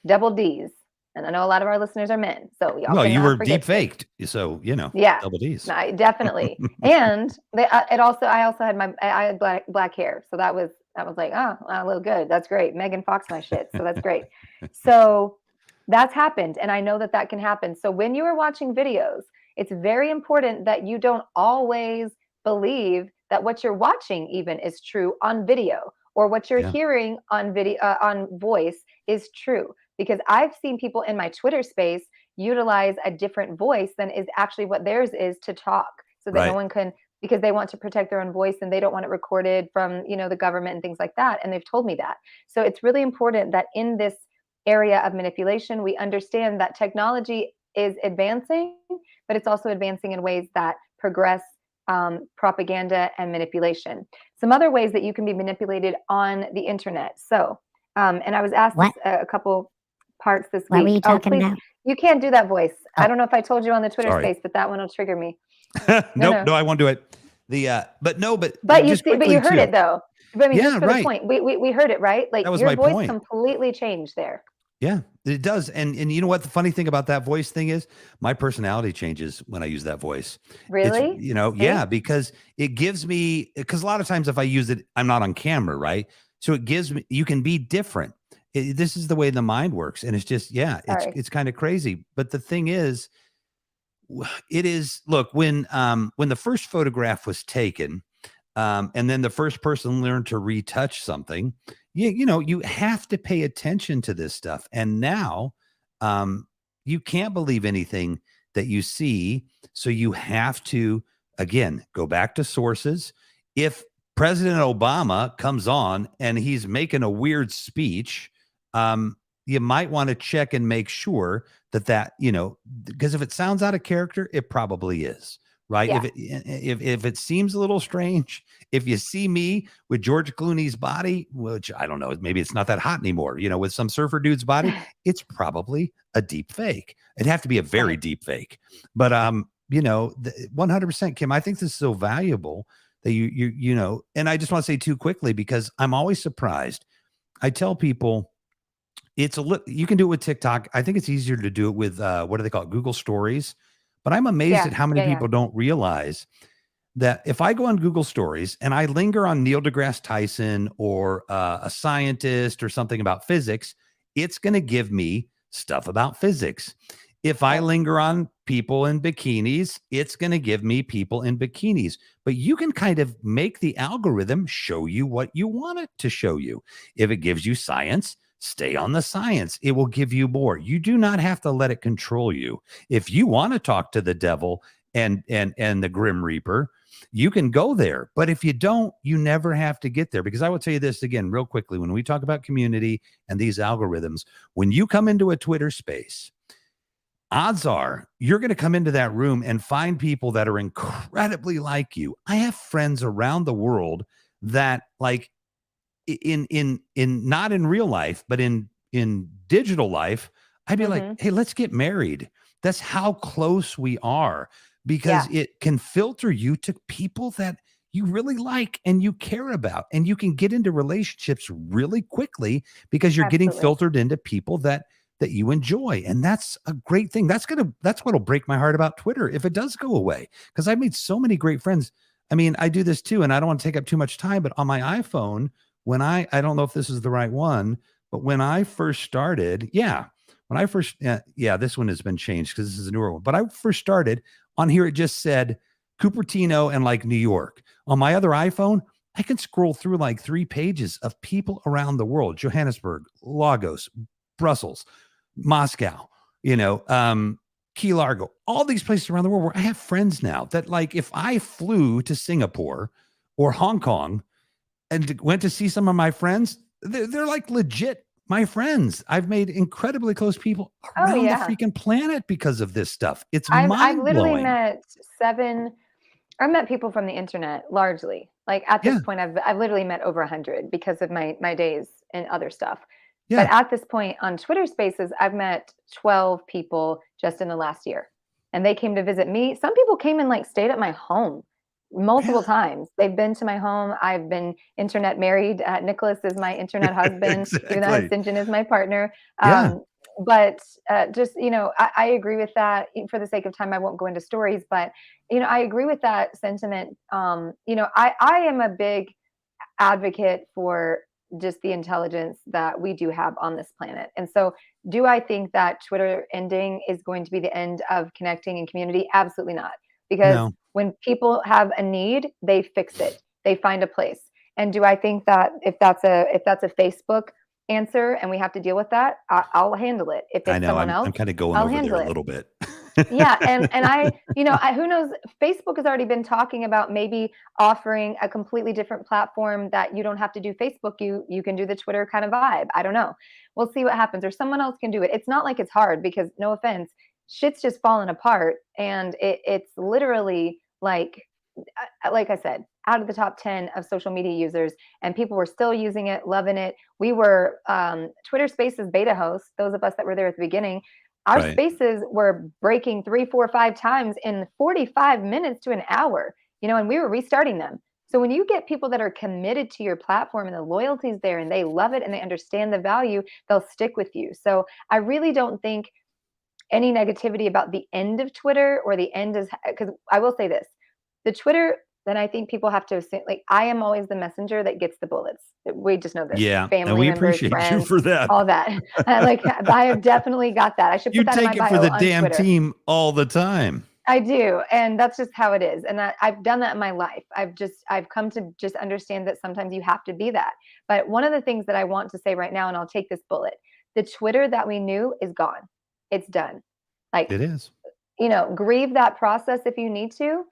double Ds. And I know a lot of our listeners are men, so y'all. Well, you were deep faked, so you know. Yeah, double Ds. No, definitely. And I also had I had black hair, so that was like, oh, I look good. That's great. Megan Fox my shit, so that's great. So that's happened, and I know that can happen. So when you are watching videos, it's very important that you don't always believe that what you're watching even is true on video, or what you're hearing on video on voice is true. Because I've seen people in my Twitter space utilize a different voice than is actually what theirs is to talk, so that no one can, because they want to protect their own voice and they don't want it recorded from, the government and things like that. And they've told me that. So it's really important that in this area of manipulation, we understand that technology is advancing, but it's also advancing in ways that progress propaganda and manipulation. Some other ways that you can be manipulated on the internet. So, and I was asked a couple parts this week. What were you talking about? You can't do that voice. I don't know if I told you on the Twitter space, but that one will trigger me. No, I won't do it. But you heard it though. I mean, just for the point, we heard it, right? Like your voice completely changed there. Yeah, it does. And you know what the funny thing about that voice thing is? My personality changes when I use that voice. Really? Yeah, because it gives me, because a lot of times if I use it, I'm not on camera, right? So it gives me, you can be different. This is the way the mind works. And it's just, it's kind of crazy. But the thing is, it is, look, when the first photograph was taken, and then the first person learned to retouch something. You have to pay attention to this stuff. And now you can't believe anything that you see. So you have to, again, go back to sources. If President Obama comes on and he's making a weird speech, you might want to check and make sure that, because if it sounds out of character, it probably is. Right. Yeah. If it seems a little strange, if you see me with George Clooney's body, which I don't know, maybe it's not that hot anymore, with some surfer dude's body, it's probably a deep fake. It'd have to be a very Right. deep fake. But 100%, Kim, I think this is so valuable that and I just want to say too quickly, because I'm always surprised. I tell people you can do it with TikTok. I think it's easier to do it with what do they call it? Google Stories. But I'm amazed at how many people don't realize that if I go on Google Stories and I linger on Neil deGrasse Tyson or a scientist or something about physics, it's going to give me stuff about physics. If I linger on people in bikinis, it's going to give me people in bikinis. But you can kind of make the algorithm show you what you want it to show you. If it gives you science, stay on the science. It will give you more. You do not have to let it control you. If you want to talk to the devil and the Grim Reaper, you can go there. But if you don't, you never have to get there. Because I will tell you this again, real quickly, when we talk about community and these algorithms, when you come into a Twitter space, odds are you're going to come into that room and find people that are incredibly like you. I have friends around the world that, like, in not in real life, but in digital life, I'd be like, hey, let's get married. That's how close we are, because it can filter you to people that you really like and you care about, and you can get into relationships really quickly because you're getting filtered into people that you enjoy. And that's a great thing. That's what'll break my heart about Twitter if it does go away, because I've made so many great friends. I mean, I do this too, and I don't want to take up too much time, but on my iPhone, when I don't know if this is the right one, but when I first started, this one has been changed because this is a newer one. But I first started on here, it just said Cupertino and like New York. On my other iPhone, I can scroll through like 3 pages of people around the world: Johannesburg, Lagos, Brussels, Moscow, Key Largo, all these places around the world where I have friends now that, like, if I flew to Singapore or Hong Kong and went to see some of my friends, they're like legit my friends. I've made incredibly close people around the freaking planet because of this stuff. It's I've literally mind-blowing. I've met people from the internet largely. Like at this point, I've literally met over 100 because of my days and other stuff. But at this point on Twitter Spaces, I've met 12 people just in the last year, and they came to visit me. Some people came and like stayed at my home multiple times. They've been to my home. I've been internet married. Nicholas is my internet husband, even though St. John is my partner. But just, I agree with that. For the sake of time, I won't go into stories, but, I agree with that sentiment. I am a big advocate for just the intelligence that we do have on this planet. And so do I think that Twitter ending is going to be the end of connecting and community? Absolutely not. Because when people have a need, they fix it. They find a place. And do I think that if that's a Facebook answer and we have to deal with that, I'll handle it. If it's someone else, I'm kind of going I'll over handle there it a little bit. and who knows? Facebook has already been talking about maybe offering a completely different platform that you don't have to do Facebook. You can do the Twitter kind of vibe. I don't know. We'll see what happens. Or someone else can do it. It's not like it's hard, because no offense, shit's just falling apart, and it's literally like I said, out of the top 10 of social media users, and people were still using it, loving it. We were Twitter Spaces beta hosts, those of us that were there at the beginning. Our spaces were breaking 3, 4, 5 times in 45 minutes to an hour, and we were restarting them. So when you get people that are committed to your platform and the loyalty is there and they love it and they understand the value, they'll stick with you. So I really don't think any negativity about the end of Twitter, or the end is, because I will say this, the Twitter, then I think people have to assume, like, I am always the messenger that gets the bullets. We just know this. Yeah, family and we members, appreciate friends, you for that. all that. I have definitely got that. I should put You that in my take it bio for the on damn Twitter. team all the time. I do. And that's just how it is. And I've done that in my life. I've come to just understand that sometimes you have to be that. But one of the things that I want to say right now, and I'll take this bullet, the Twitter that we knew is gone. It's done. Like, It is. grieve that process if you need to.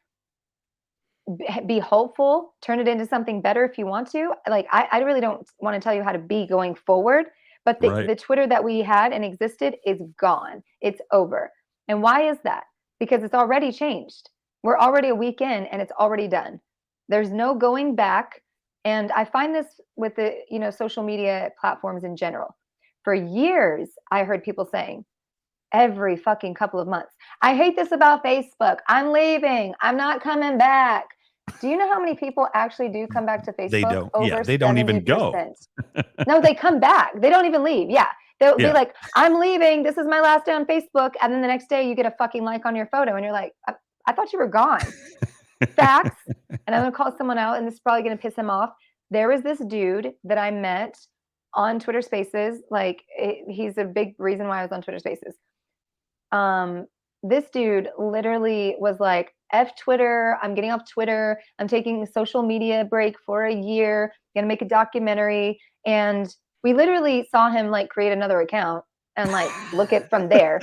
Be hopeful, turn it into something better if you want to. Like, I really don't want to tell you how to be going forward, but the Twitter that we had and existed is gone. It's over. And why is that? Because it's already changed. We're already a week in and it's already done. There's no going back. And I find this with the, social media platforms in general. For years, I heard people saying, every fucking couple of months, I hate this about Facebook. I'm leaving. I'm not coming back. Do you know how many people actually do come back to Facebook? They don't. Over They don't even 70%. go. No, they come back. They don't even leave. Yeah. They'll be like, I'm leaving. This is my last day on Facebook. And then the next day you get a fucking like on your photo and you're like, I thought you were gone. Facts. And I'm going to call someone out, and this is probably going to piss him off. There was this dude that I met on Twitter Spaces. Like, he's a big reason why I was on Twitter Spaces. This dude literally was like, F Twitter, I'm getting off Twitter. I'm taking a social media break for a year, gonna make a documentary. And we literally saw him like create another account and like look at from there,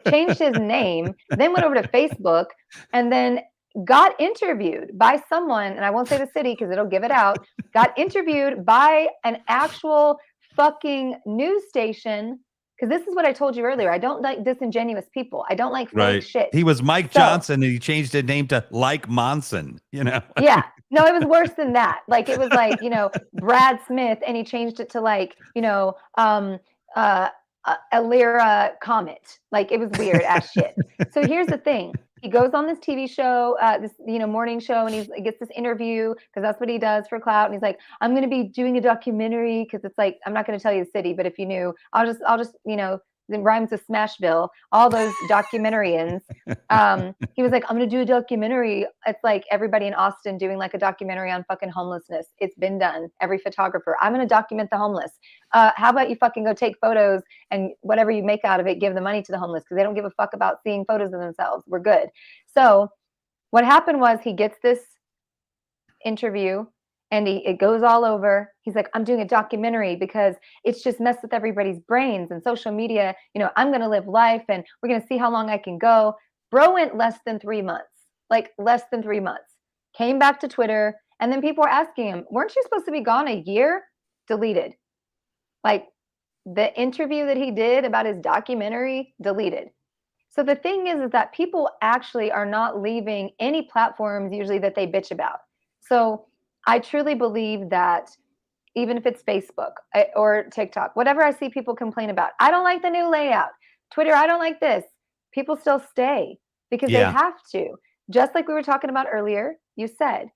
changed his name, then went over to Facebook, and then got interviewed by someone, and I won't say the city because it'll give it out, got interviewed by an actual fucking news station. Because this is what I told you earlier. I don't like disingenuous people. I don't like fake shit. He was Mike Johnson, and he changed his name to Like Monson, Yeah. No, it was worse than that. Like, it was like, Brad Smith, and he changed it to like, Alira Comet. Like, it was weird ass shit. So here's the thing. He goes on this TV show, this morning show, and he gets this interview because that's what he does for clout. And he's like, I'm going to be doing a documentary, because it's like, I'm not going to tell you the city, but if you knew, I'll just it rhymes with Smashville, all those documentarians. He was like, I'm going to do a documentary. It's like everybody in Austin doing like a documentary on fucking homelessness. It's been done. Every photographer, I'm going to document the homeless. How about you fucking go take photos, and whatever you make out of it, give the money to the homeless, because they don't give a fuck about seeing photos of themselves. We're good. So what happened was, he gets this interview, and it goes all over. He's like, I'm doing a documentary because it's just messed with everybody's brains and social media. I'm going to live life, and we're going to see how long I can go. Bro went less than 3 months, like less than 3 months, came back to Twitter. And then people were asking him, weren't you supposed to be gone a year? Deleted. Like, the interview that he did about his documentary, deleted. So the thing is that people actually are not leaving any platforms usually that they bitch about. So I truly believe that even if it's Facebook or TikTok, whatever I see people complain about, I don't like the new layout. Twitter, I don't like this. People still stay because they have to. Just like we were talking about earlier, you said,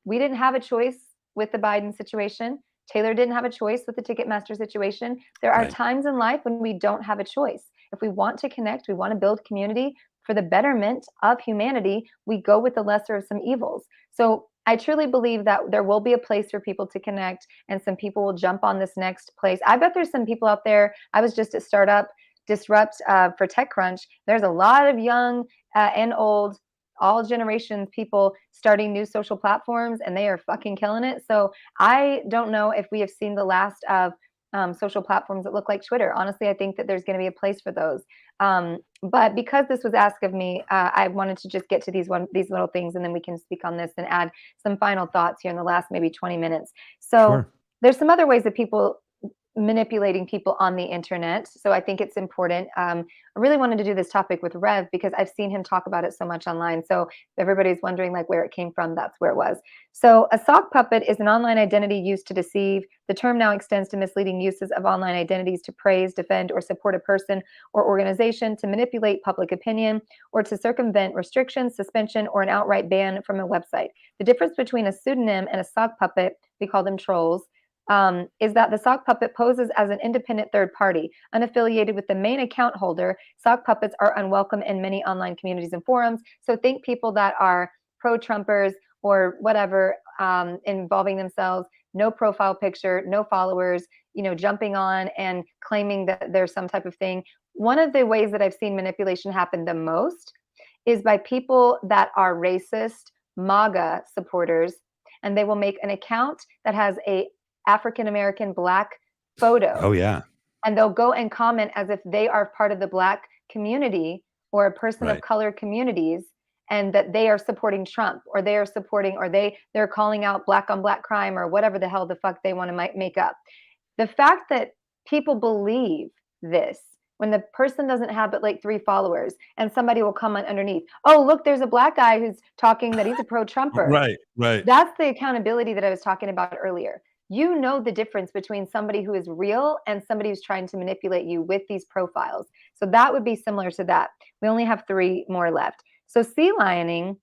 we didn't have a choice with the Biden situation. Taylor didn't have a choice with the Ticketmaster situation. There are times in life when we don't have a choice. If we want to connect, we want to build community for the betterment of humanity, we go with the lesser of some evils. So I truly believe that there will be a place for people to connect, and some people will jump on this next place. I bet there's some people out there. I was just at Startup Disrupt for TechCrunch. There's a lot of young and old, all generations people starting new social platforms, and they are fucking killing it. So I don't know if we have seen the last of social platforms that look like Twitter. Honestly, I think that there's going to be a place for those. But because this was asked of me, I wanted to just get to these little things, and then we can speak on this and add some final thoughts here in the last maybe 20 minutes. So there's some other ways that people manipulating people on the internet. So I think it's important. I really wanted to do this topic with Rev because I've seen him talk about it so much online. So if everybody's wondering like where it came from, that's where it was. So a sock puppet is an online identity used to deceive. The term now extends to misleading uses of online identities to praise, defend, or support a person or organization, to manipulate public opinion, or to circumvent restrictions, suspension, or an outright ban from a website. The difference between a pseudonym and a sock puppet, we call them trolls, is that the sock puppet poses as an independent third party, unaffiliated with the main account holder. Sock puppets are unwelcome in many online communities and forums. So think people that are pro-Trumpers or whatever, involving themselves, no profile picture, no followers, jumping on and claiming that there's some type of thing. One of the ways that I've seen manipulation happen the most is by people that are racist MAGA supporters, and they will make an account that has a African American Black photo. Oh yeah. And they'll go and comment as if they are part of the Black community or a person of color communities, and that they are supporting Trump, or they are supporting, or they're calling out Black on Black crime, or whatever the hell the fuck they want to make up. The fact that people believe this, when the person doesn't have but like 3 followers, and somebody will comment underneath, oh, look, there's a Black guy who's talking that he's a pro-Trumper. Right. That's the accountability that I was talking about earlier. You know the difference between somebody who is real and somebody who's trying to manipulate you with these profiles. So that would be similar to that. We only have 3 more left. So sea lioning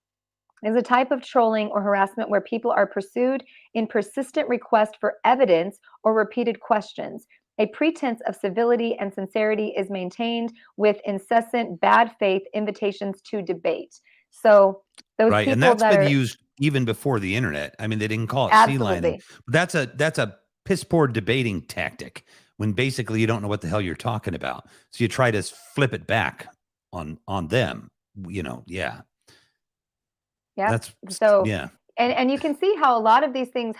is a type of trolling or harassment where people are pursued in persistent request for evidence or repeated questions. A pretense of civility and sincerity is maintained with incessant bad faith invitations to debate. So those people and that's that been are used even before the internet. I mean, they didn't call it sea lioning. That's a piss poor debating tactic, when basically you don't know what the hell you're talking about. So you try to flip it back on them. Yeah. That's so yeah. And you can see how a lot of these things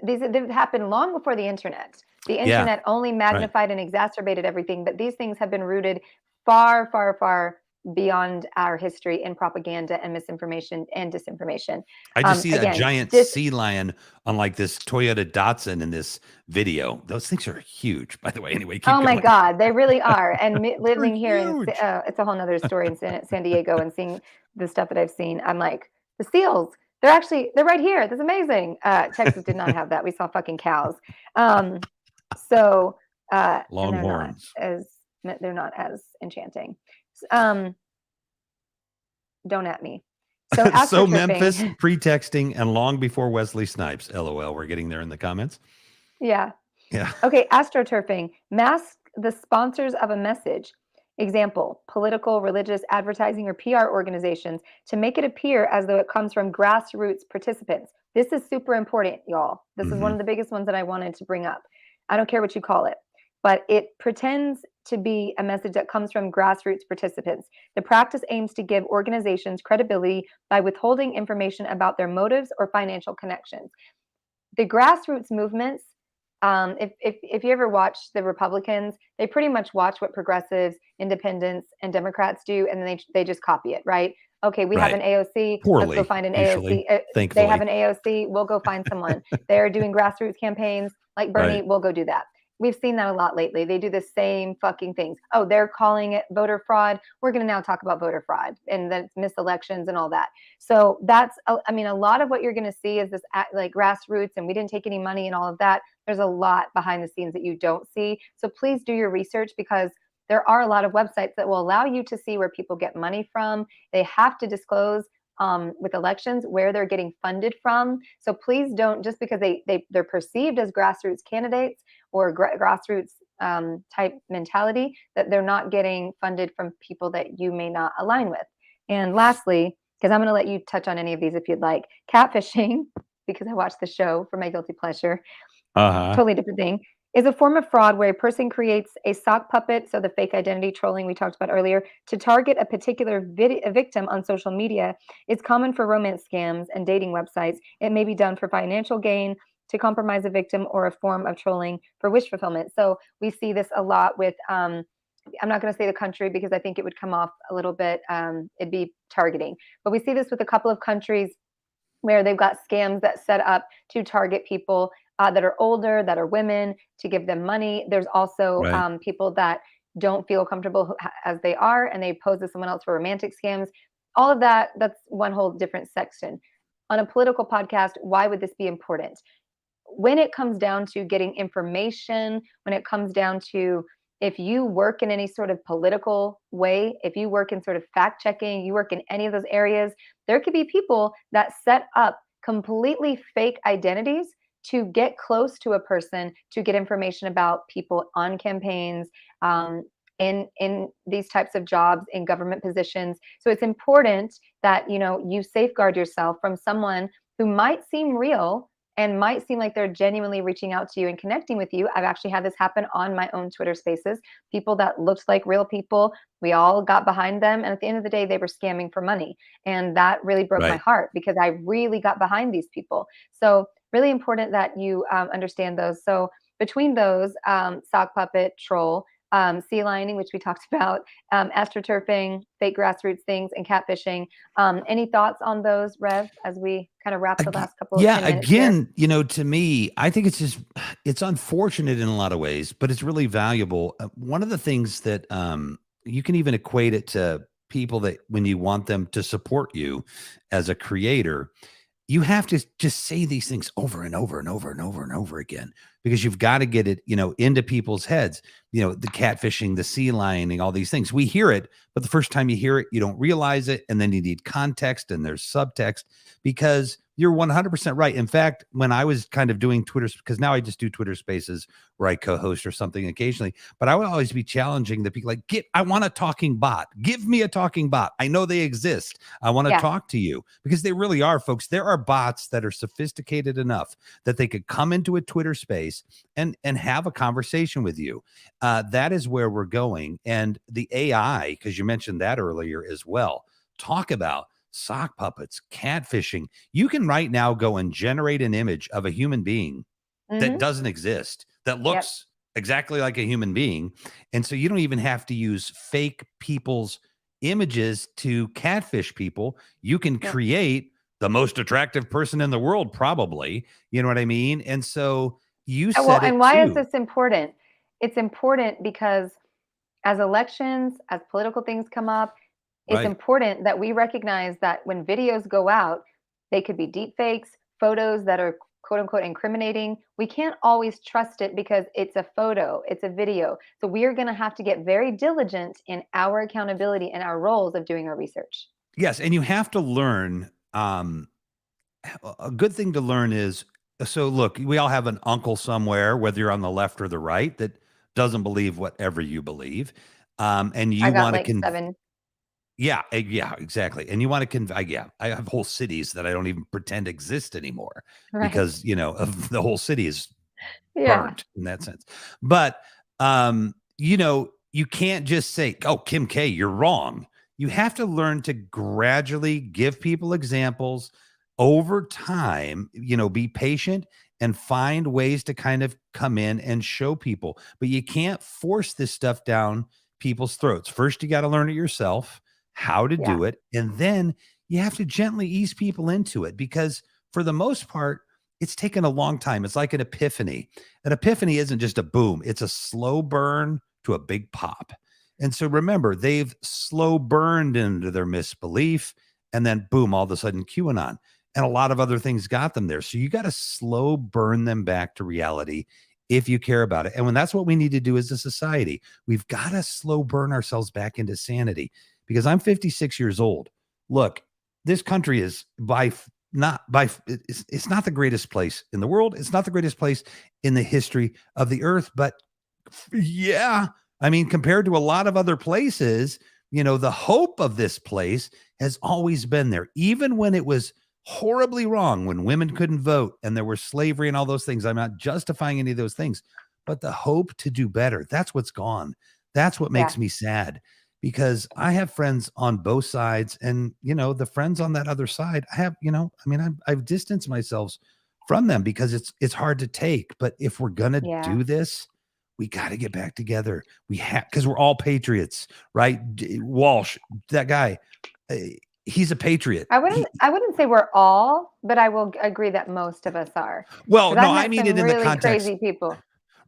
they've happened long before the internet. The internet only magnified and exacerbated everything, but these things have been rooted far, far, far beyond our history in propaganda and misinformation and disinformation. I just see a giant sea lion on like this Toyota Datsun in this video. Those things are huge, by the way. Anyway, keep going. My God, they really are. And living here in it's a whole nother story in San Diego, and seeing the stuff that I've seen, I'm like, the seals, they're right here. That's amazing. Texas did not have that. We saw fucking cows. Longhorns. They're not as enchanting. Don't at me. So Memphis, pretexting, and long before Wesley Snipes. LOL. We're getting there in the comments. Yeah. Yeah. Okay. Astroturfing. Mask the sponsors of a message. Example, political, religious, advertising, or PR organizations, to make it appear as though it comes from grassroots participants. This is super important, y'all. This is one of the biggest ones that I wanted to bring up. I don't care what you call it, but it pretends to be a message that comes from grassroots participants. The practice aims to give organizations credibility by withholding information about their motives or financial connections. The grassroots movements, if you ever watch the Republicans, they pretty much watch what progressives, independents, and Democrats do, and then they just copy it, right? Okay, we have an AOC. Poorly, let's go find an usually, AOC. thankfully. They have an AOC. We'll go find someone. They're doing grassroots campaigns like Bernie. We'll go do that. We've seen that a lot lately. They do the same fucking things. Oh, they're calling it voter fraud. We're going to now talk about voter fraud, and then it's missed elections and all that. So that's, I mean, a lot of what you're going to see is this like grassroots, and we didn't take any money and all of that. There's a lot behind the scenes that you don't see. So please do your research, because there are a lot of websites that will allow you to see where people get money from. They have to disclose with elections where they're getting funded from. So please don't, just because they're perceived as grassroots candidates or grassroots type mentality, that they're not getting funded from people that you may not align with. And lastly, because I'm going to let you touch on any of these if you'd like, catfishing, because I watched the show for my guilty pleasure. Totally different thing. Is a form of fraud where a person creates a sock puppet, so the fake identity trolling we talked about earlier, to target a particular victim on social media. It's common for romance scams and dating websites. It may be done for financial gain, to compromise a victim, or a form of trolling for wish fulfillment. So we see this a lot with, I'm not going to say the country because I think it would come off a little bit, it'd be targeting. But we see this with a couple of countries where they've got scams that set up to target people that are older, that are women, to give them money. There's also people that don't feel comfortable as they are, and they pose as someone else for romantic scams. All of that, that's one whole different section. On a political podcast, why would this be important? When it comes down to getting information, when it comes down to, if you work in any sort of political way, if you work in sort of fact checking, you work in any of those areas, there could be people that set up completely fake identities to get close to a person, to get information about people on campaigns, in these types of jobs, in government positions. So it's important that you safeguard yourself from someone who might seem real and might seem like they're genuinely reaching out to you and connecting with you. I've actually had this happen on my own Twitter spaces. People that looked like real people, we all got behind them. And at the end of the day, they were scamming for money. And that really broke my Right. heart because I really got behind these people. So, really important that you understand those. So, between those, sock puppet, troll, sea lining, which we talked about, astroturfing, fake grassroots things, and catfishing. Any thoughts on those, Rev, as we kind of wrap the last couple of Yeah, 10 minutes here? again, to me, I think it's unfortunate in a lot of ways, but it's really valuable. One of the things that you can even equate it to people that when you want them to support you as a creator, you have to just say these things over and over and over and over and over again because you've got to get it, into people's heads. The catfishing, the sea lining, all these things. We hear it, but the first time you hear it, you don't realize it, and then you need context and there's subtext because you're 100% right. In fact, when I was kind of doing Twitter, because now I just do Twitter Spaces where I co-host or something occasionally, but I would always be challenging the people like, I want a talking bot. Give me a talking bot. I know they exist. I want to Yeah. talk to you because they really are, folks. There are bots that are sophisticated enough that they could come into a Twitter space and have a conversation with you. That is where we're going. And the AI, because you mentioned that earlier as well, talk about sock puppets, catfishing. You can right now go and generate an image of a human being that doesn't exist, that looks exactly like a human being. And so you don't even have to use fake people's images to catfish people. You can create the most attractive person in the world, probably. You know what I mean? And so you Well, said and it why is too. this important? It's important because as elections, as political things come up, it's Right. important that we recognize that when videos go out, they could be deep fakes, photos that are quote unquote incriminating. We can't always trust it because it's a photo, it's a video. So we are going to have to get very diligent in our accountability and our roles of doing our research. Yes. And you have to learn. A good thing to learn is so look, we all have an uncle somewhere, whether you're on the left or the right, that doesn't believe whatever you believe. And I you got want to like 7. yeah, exactly. And you want to convey, yeah, I have whole cities that I don't even pretend exist anymore Right. because, of the whole city is Yeah. burnt in that sense. But, you can't just say, oh, Kim K, you're wrong. You have to learn to gradually give people examples over time, be patient and find ways to kind of come in and show people. But you can't force this stuff down people's throats. First, you got to learn it yourself, how to Yeah. do it. And then you have to gently ease people into it because for the most part, it's taken a long time. It's like an epiphany. An epiphany isn't just a boom, it's a slow burn to a big pop. And so remember, they've slow burned into their misbelief, and then boom, all of a sudden QAnon and a lot of other things got them there. So you got to slow burn them back to reality if you care about it. And when that's what we need to do as a society, we've got to slow burn ourselves back into sanity because I'm 56 years old. Look, this country is it's not the greatest place in the world. It's not the greatest place in the history of the earth, but yeah, I mean, compared to a lot of other places, the hope of this place has always been there, even when it was horribly wrong, when women couldn't vote and there was slavery and all those things. I'm not justifying any of those things, but the hope to do better, that's what's gone. That's what Yeah. makes me sad because I have friends on both sides and, the friends on that other side, I have, I've distanced myself from them because it's hard to take. But if we're going to Yeah. do this, we got to get back together. We have, because we're all patriots, right? Walsh, that guy, he's a patriot. I wouldn't say we're all, but I will agree that most of us are. Well, Because no, I've I met mean some it in the really context. crazy people.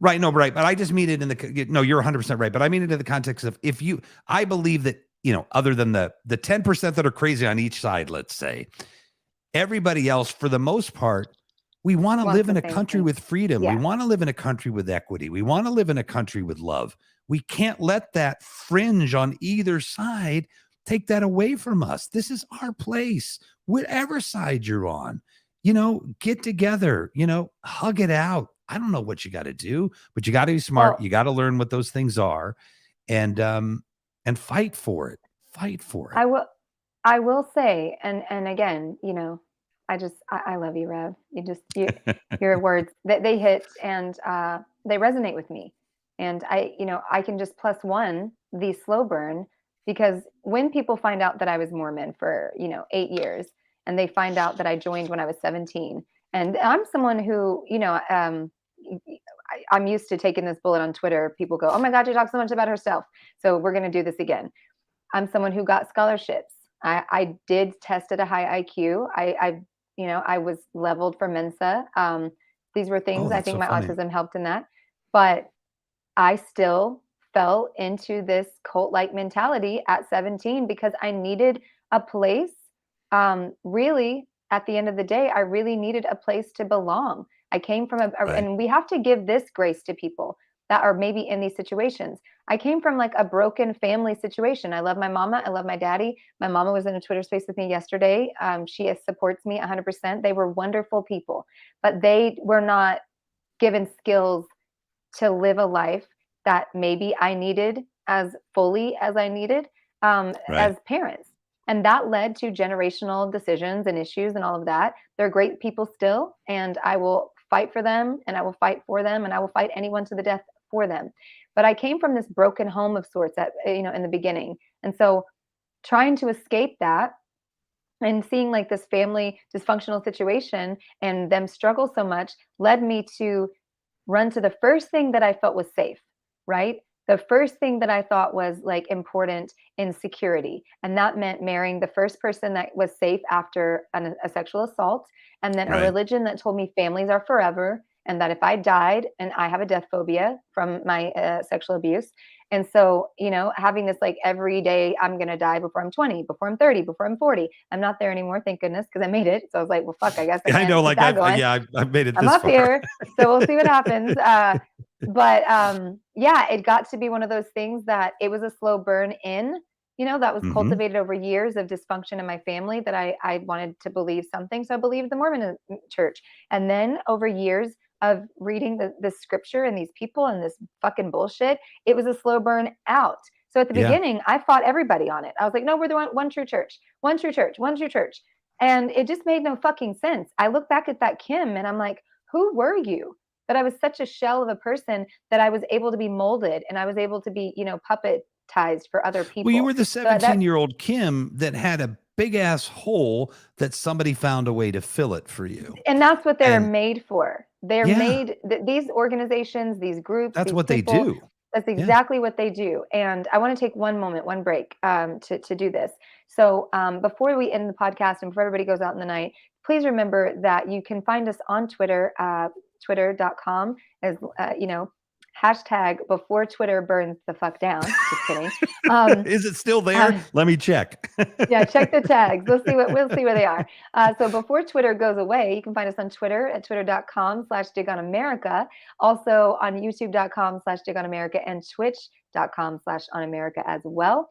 Right. No, right. But I just mean it no, you're 100% right. But I mean it in the context of I believe that, other than the 10% that are crazy on each side, let's say, everybody else, for the most part, we want to Wants live in the a same country thing. with freedom. We Yeah. want to live in a country with equity. We want to live in a country with love. We can't let that fringe on either side take that away from us. This is our place, whatever side you're on. Get together, hug it out. I don't know what you got to do, but you got to be smart. Well, You got to learn what those things are and fight for it. Fight for it. I will say, and again, I love you, Rev. Your words they hit and they resonate with me. And I can just plus one the slow burn, because when people find out that I was Mormon for, 8 years, and they find out that I joined when I was 17, and I'm someone who, I'm used to taking this bullet on Twitter. People go, "Oh my God, you talk so much about herself." So we're going to do this again. I'm someone who got scholarships. I did test at a high IQ. I was leveled for Mensa. These were things, I that's think so my funny. autism helped in that. But I still fell into this cult-like mentality at 17 because I needed a place. Really, at the end of the day, I really needed a place to belong. I came from Right. and we have to give this grace to people that are maybe in these situations. I came from like a broken family situation. I love my mama. I love my daddy. My mama was in a Twitter space with me yesterday. She supports me 100%. They were wonderful people, but they were not given skills to live a life that maybe I needed as fully as I needed Right. as parents. And that led to generational decisions and issues and all of that. They're great people still, and I will fight for them, and I will fight for them, and I will fight anyone to the death for them. But I came from this broken home of sorts in the beginning. And so trying to escape that and seeing like this family dysfunctional situation and them struggle so much led me to run to the first thing that I felt was safe, right? The first thing that I thought was like important in security. And that meant marrying the first person that was safe after a sexual assault. And then a Right. religion that told me families are forever. And that if I died, and I have a death phobia from my sexual abuse. And so, having this like every day, I'm going to die before I'm 20, before I'm 30, before I'm 40. I'm not there anymore, thank goodness, because I made it. So I was like, well, fuck, I guess I I can't know, keep like that going. I've made it I'm this up far. here, so we'll see what happens. But yeah, it got to be one of those things that it was a slow burn in, that was cultivated over years of dysfunction in my family, that I wanted to believe something. So I believed the Mormon church. And then over years of reading the scripture and these people and this fucking bullshit, it was a slow burn out. So at the Yeah. beginning, I fought everybody on it. I was like, no, we're the one true church, one true church, one true church. And it just made no fucking sense. I look back at that Kim and I'm like, who were you? But I was such a shell of a person that I was able to be molded, and I was able to be, puppetized for other people. Well, you were the So that 17-year-old Kim that had a big ass hole that somebody found a way to fill it for you. and that's what they're And made for. They're yeah, these organizations, these groups, that's these what they people. do. That's Yeah. exactly what they do. And I want to take one break to do this. So before we end the podcast and before everybody goes out in the night, please remember that you can find us on Twitter, twitter.com, as hashtag before Twitter burns the fuck down. Just kidding. Is it still there? Let me check. Yeah, check the tags. We'll see where they are. So before Twitter goes away, you can find us on Twitter at twitter.com/digonamerica, also on youtube.com/digonamerica, and twitch.com/onamerica as well.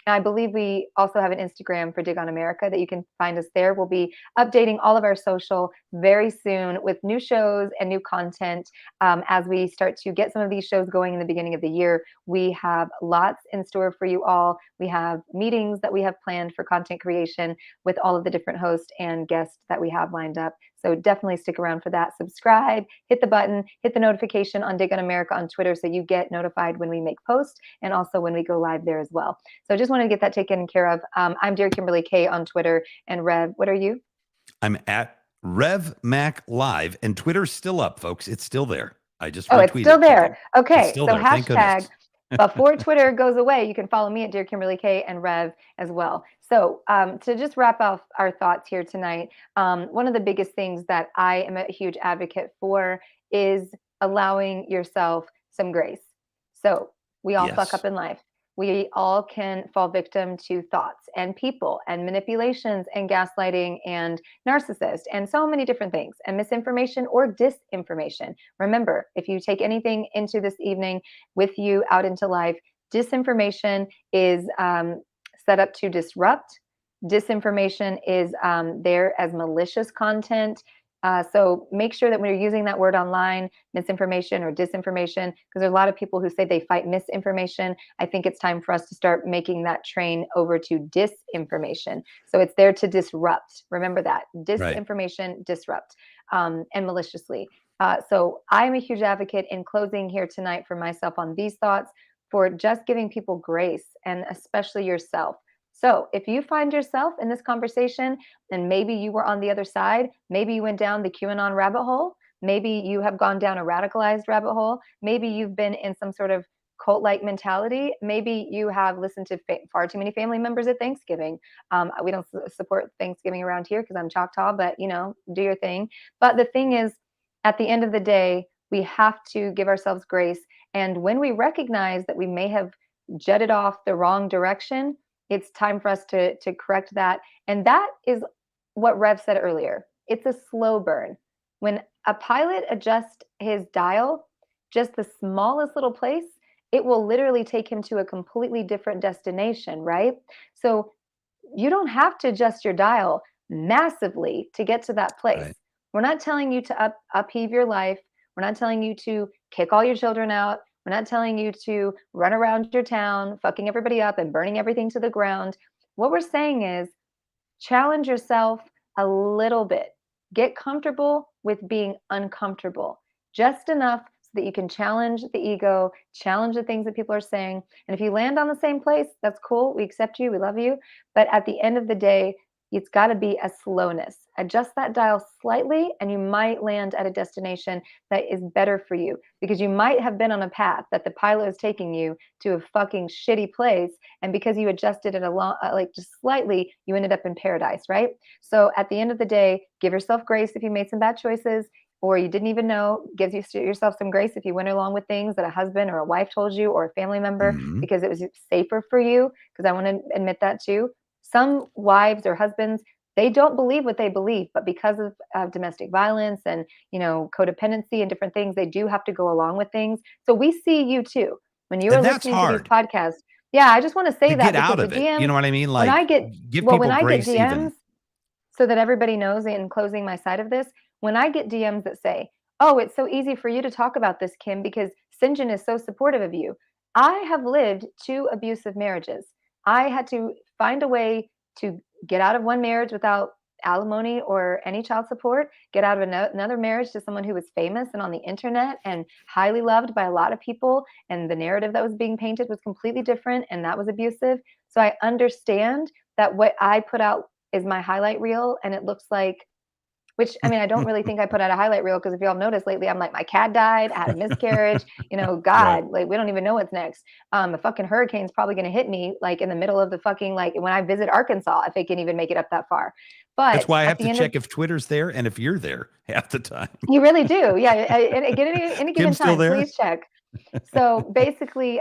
I believe we also have an Instagram for Dig on America that you can find us there. We'll be updating all of our social very soon with new shows and new content as we start to get some of these shows going in the beginning of the year. We have lots in store for you all. We have meetings that we have planned for content creation with all of the different hosts and guests that we have lined up. So definitely stick around for that. Subscribe, hit the button, hit the notification on Dig on America on Twitter so you get notified when we make posts and also when we go live there as well. So just wanted to get that taken care of. I'm Dear Kimberly K on Twitter. And Rev, what are you? I'm at Rev Mac Live, and Twitter's still up, folks. It's still there. I just it's retweeted still there. something. Okay, It's still so there. Thank hashtag goodness. before Twitter goes away, you can follow me at Dear Kimberly K and Rev as well. So to just wrap up our thoughts here tonight, one of the biggest things that I am a huge advocate for is allowing yourself some grace. So we all fuck Yes. up in life. We all can fall victim to thoughts and people and manipulations and gaslighting and narcissists and so many different things, and misinformation or disinformation. Remember, if you take anything into this evening with you out into life, disinformation is set up to disrupt. Disinformation is there as malicious content. So make sure that when you're using that word online, misinformation or disinformation, because there's a lot of people who say they fight misinformation. I think it's time for us to start making that train over to disinformation. So it's there to disrupt. Remember that. Disinformation, disrupt, and maliciously. So I'm a huge advocate in closing here tonight for myself on these thoughts, for just giving people grace, and especially yourself. So if you find yourself in this conversation, and maybe you were on the other side, maybe you went down the QAnon rabbit hole, maybe you have gone down a radicalized rabbit hole, maybe you've been in some sort of cult-like mentality, maybe you have listened to far too many family members at Thanksgiving. We don't support Thanksgiving around here because I'm Choctaw, but do your thing. But the thing is, at the end of the day, we have to give ourselves grace. And when we recognize that we may have jetted off the wrong direction, it's time for us to correct that. And that is what Rev said earlier. It's a slow burn. When a pilot adjusts his dial, just the smallest little place, it will literally take him to a completely different destination, right? So you don't have to adjust your dial massively to get to that place. Right. We're not telling you to upheave your life. We're not telling you to kick all your children out. We're not telling you to run around your town, fucking everybody up and burning everything to the ground. What we're saying is challenge yourself a little bit. Get comfortable with being uncomfortable, just enough so that you can challenge the ego, challenge the things that people are saying. And if you land on the same place, that's cool. We accept you. We love you. But at the end of the day, it's got to be a slowness. Adjust that dial slightly, and you might land at a destination that is better for you, because you might have been on a path that the pilot is taking you to a fucking shitty place, and because you adjusted it just slightly, you ended up in paradise, right? So at the end of the day, give yourself grace if you made some bad choices, or you didn't even know. Give yourself some grace if you went along with things that a husband or a wife told you, or a family member, because it was safer for you. Because I want to admit that too. Some wives or husbands, they don't believe what they believe, but because of domestic violence and codependency and different things, they do have to go along with things. So we see you too when you are listening to these podcasts. Yeah, I just want to say that, get because out of the DMs, it. You know what I mean? Like, when I get DMs, even. So that everybody knows, in closing my side of this, when I get DMs that say, "Oh, it's so easy for you to talk about this, Kim, because Sinjin is so supportive of you." I have lived 2 abusive marriages. I had to find a way to get out of one marriage without alimony or any child support, get out of another marriage to someone who was famous and on the internet and highly loved by a lot of people, and the narrative that was being painted was completely different, and that was abusive. So I understand that what I put out is my highlight reel, and it looks like, which, I mean, I don't really think I put out a highlight reel, because if y'all noticed lately, I'm like, my cat died, I had a miscarriage, God, Right. like, we don't even know what's next. A fucking hurricane's probably going to hit me, like, in the middle of the fucking, like, when I visit Arkansas, if it can even make it up that far. But that's why I have to check if Twitter's there and if you're there half the time. You really do. Yeah. At any given time, please check. So basically,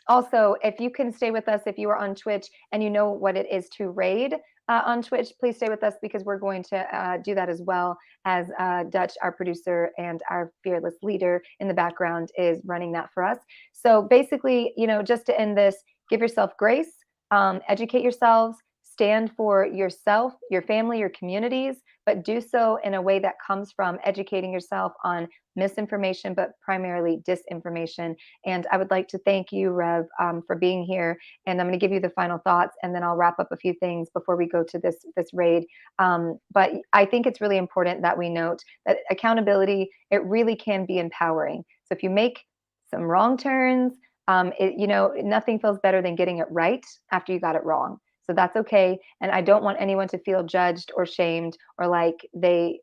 also, if you can stay with us, if you are on Twitch and you know what it is to raid on Twitch, please stay with us, because we're going to do that as well, as Dutch, our producer and our fearless leader in the background, is running that for us. So basically, just to end this, give yourself grace, educate yourselves, stand for yourself, your family, your communities, but do so in a way that comes from educating yourself on misinformation, but primarily disinformation. And I would like to thank you, Rev, for being here. And I'm going to give you the final thoughts, and then I'll wrap up a few things before we go to this raid. But I think it's really important that we note that accountability, it really can be empowering. So if you make some wrong turns, nothing feels better than getting it right after you got it wrong. So that's okay. And I don't want anyone to feel judged or shamed, or like they,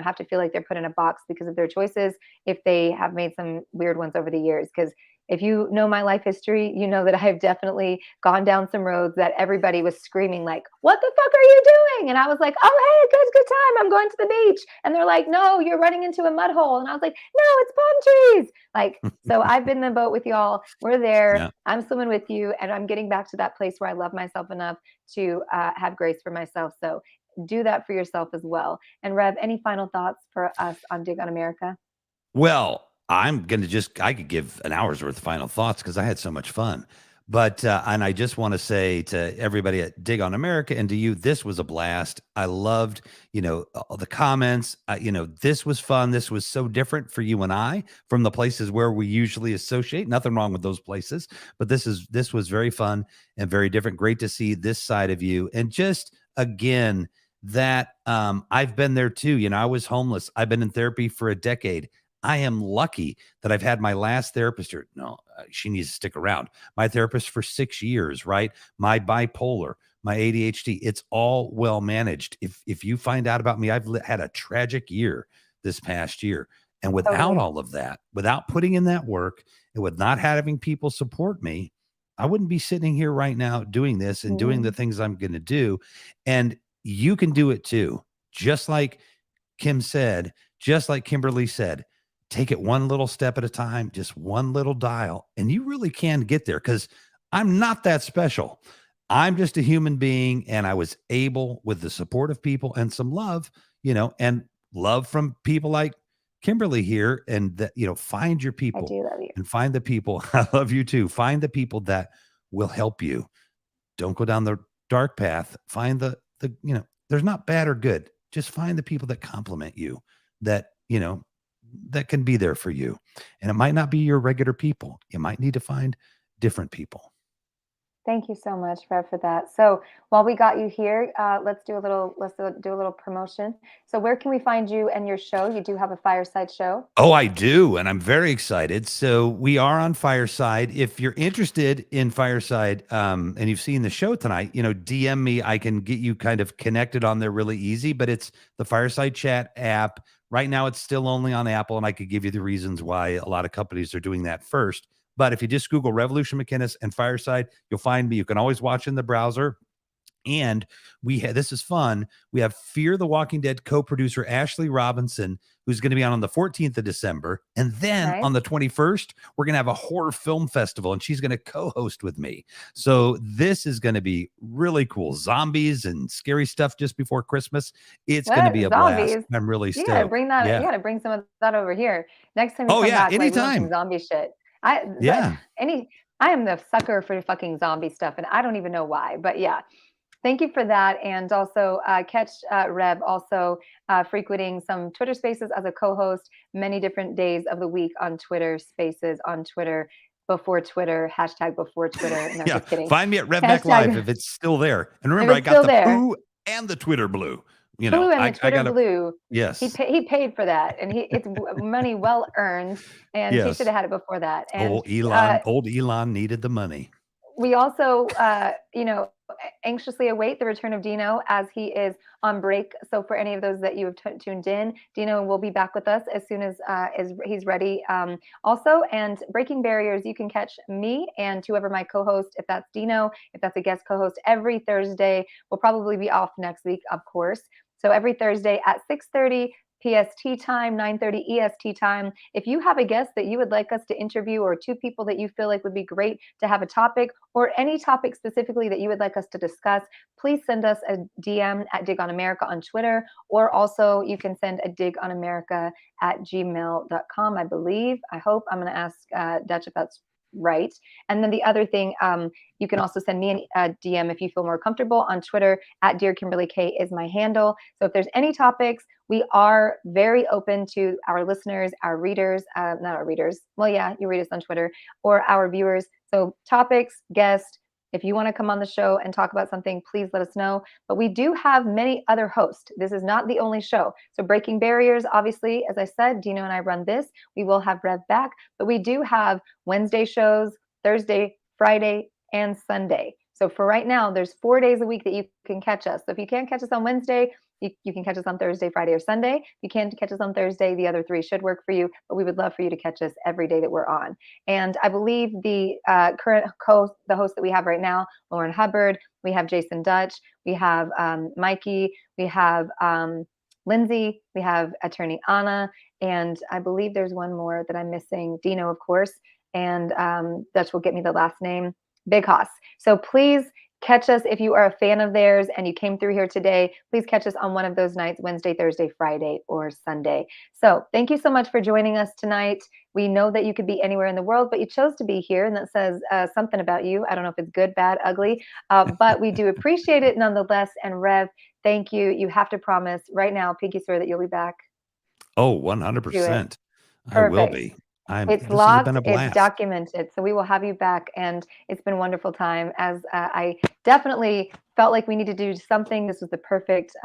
have to feel like they're put in a box because of their choices, if they have made some weird ones over the years. Because if you know my life history, you know that I've definitely gone down some roads that everybody was screaming like, "What the fuck are you doing?" And I was like, "Oh, hey, good time. I'm going to the beach." And they're like, "No, you're running into a mud hole." And I was like, "No, it's palm trees." Like, so I've been in the boat with y'all. We're there. Yeah. I'm swimming with you. And I'm getting back to that place where I love myself enough to have grace for myself. So do that for yourself as well. And Rev, any final thoughts for us on Dig on America? Well, I'm going to I could give an hour's worth of final thoughts, because I had so much fun. But and I just want to say to everybody at Dig on America and to you, this was a blast. I loved, all the comments. This was fun. This was so different for you and I from the places where we usually associate. Nothing wrong with those places, but this was very fun and very different. Great to see this side of you. And just again, that I've been there too. I was homeless. I've been in therapy for a decade. I am lucky that I've had my last therapist here. No, she needs to stick around. My therapist for 6 years, right? My bipolar, my ADHD, it's all well managed. If you find out about me, I've had a tragic year this past year. And without Totally. all of that, without putting in that work and with not having people support me, I wouldn't be sitting here right now doing this and doing the things I'm going to do. And you can do it too. Just like Kim said, just like Kimberly said, take it one little step at a time, just one little dial, and you really can get there because I'm not that special. I'm just a human being, and I was able, with the support of people and some love, and love from people like Kimberly here, and that, find your I people do love you. and find the people. I love you too. Find the people that will help you. Don't go down the dark path. Find there's not bad or good. Just find the people that compliment you, that, that can be there for you. And it might not be your regular people. You might need to find different people. Thank you so much, Rev, for that. So while we got you here, let's do a little promotion. So where can we find you and your show? You do have a fireside show. Oh, I do. And I'm very excited. So we are on Fireside. If you're interested in Fireside, and you've seen the show tonight, DM me. I can get you kind of connected on there really easy, but it's the Fireside Chat app. Right now, it's still only on Apple, and I could give you the reasons why a lot of companies are doing that first. But if you just Google Revolution MacInnes and Fireside, you'll find me. You can always watch in the browser. And this is fun. We have Fear the Walking Dead co-producer Ashley Robinson, who's going to be on the 14th of December. And then Nice. on the 21st, we're going to have a horror film festival, and she's going to co-host with me. So this is going to be really cool. Zombies and scary stuff just before Christmas. It's going to be a blast. Zombies? I'm really You gotta stoked. bring that. You Yeah. gotta bring some of that over here next time you Oh come yeah. back. Like we want some Anytime. zombie shit. I but Yeah. I am the sucker for fucking zombie stuff, and I don't even know why. But yeah, thank you for that. And also catch Rev also frequenting some Twitter Spaces as a co-host many different days of the week on Twitter Spaces on Twitter. Before Twitter, hashtag before Twitter. No, Yeah. just kidding. Find me at Redback Live if it's still there. And remember, I it's got still the there. poo and the Twitter blue. Blue and I the Twitter got to, blue. yes. He paid for that, and it's money well earned, and he Yes. should have had it before that. And Old Elon needed the money. we also, anxiously await the return of Dino as he is on break. So for any of those that you have tuned in, Dino will be back with us as soon as he's ready. Also, and Breaking Barriers, you can catch me and whoever my co-host, if that's Dino, if that's a guest co-host, every Thursday. We'll probably be off next week, of course. So every Thursday at 6:30 PST time, 9:30 EST time. If you have a guest that you would like us to interview, or two people that you feel like would be great to have a topic, or any topic specifically that you would like us to discuss, please send us a DM at Dig on America on Twitter, or also you can send a digonamerica@gmail.com, I believe. I hope. I'm going to ask Dutch if that's right. And then the other thing, you can also send me a DM if you feel more comfortable on Twitter at Dear Kimberly K is my handle. So if there's any topics, we are very open to our listeners, our readers, not our readers. Well, yeah, you read us on Twitter, or our viewers. So topics, guests, if you want to come on the show and talk about something, please let us know. But we do have many other hosts. This is not the only show. So Breaking Barriers, obviously, as I said, Dino and I run this. We will have Rev back, but we do have Wednesday shows, Thursday, Friday, and Sunday. So for right now, there's 4 days a week that you can catch us. So if you can't catch us on Wednesday, you can catch us on Thursday, Friday, or Sunday. If you can't catch us on Thursday, the other three should work for you, but we would love for you to catch us every day that we're on. And I believe the current host that we have right now, Lauren Hubbard, we have Jason Dutch, we have Mikey, we have Lindsay, we have attorney Anna, and I believe there's one more that I'm missing, Dino, of course, and Dutch will get me the last name, Big Hoss. So please catch us if you are a fan of theirs and you came through here today. Please catch us on one of those nights, Wednesday, Thursday, Friday, or Sunday. So thank you so much for joining us tonight. We know that you could be anywhere in the world, but you chose to be here, and that says something about you. I don't know if it's good, bad, ugly, but we do appreciate it nonetheless. And Rev, thank you. You have to promise right now, pinky swear, that you'll be back. Oh, Do it. 100%. I will Perfect. be. It's This has been logged, a it's blast. documented, so we will have you back, and it's been a wonderful time. As I definitely felt like we need to do something. This was the perfect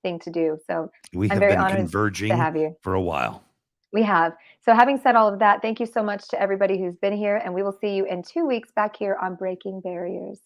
thing to do. So We I'm have very been honored to converging have you. for a while. We have. So having said all of that, thank you so much to everybody who's been here, and we will see you in 2 weeks back here on Breaking Barriers.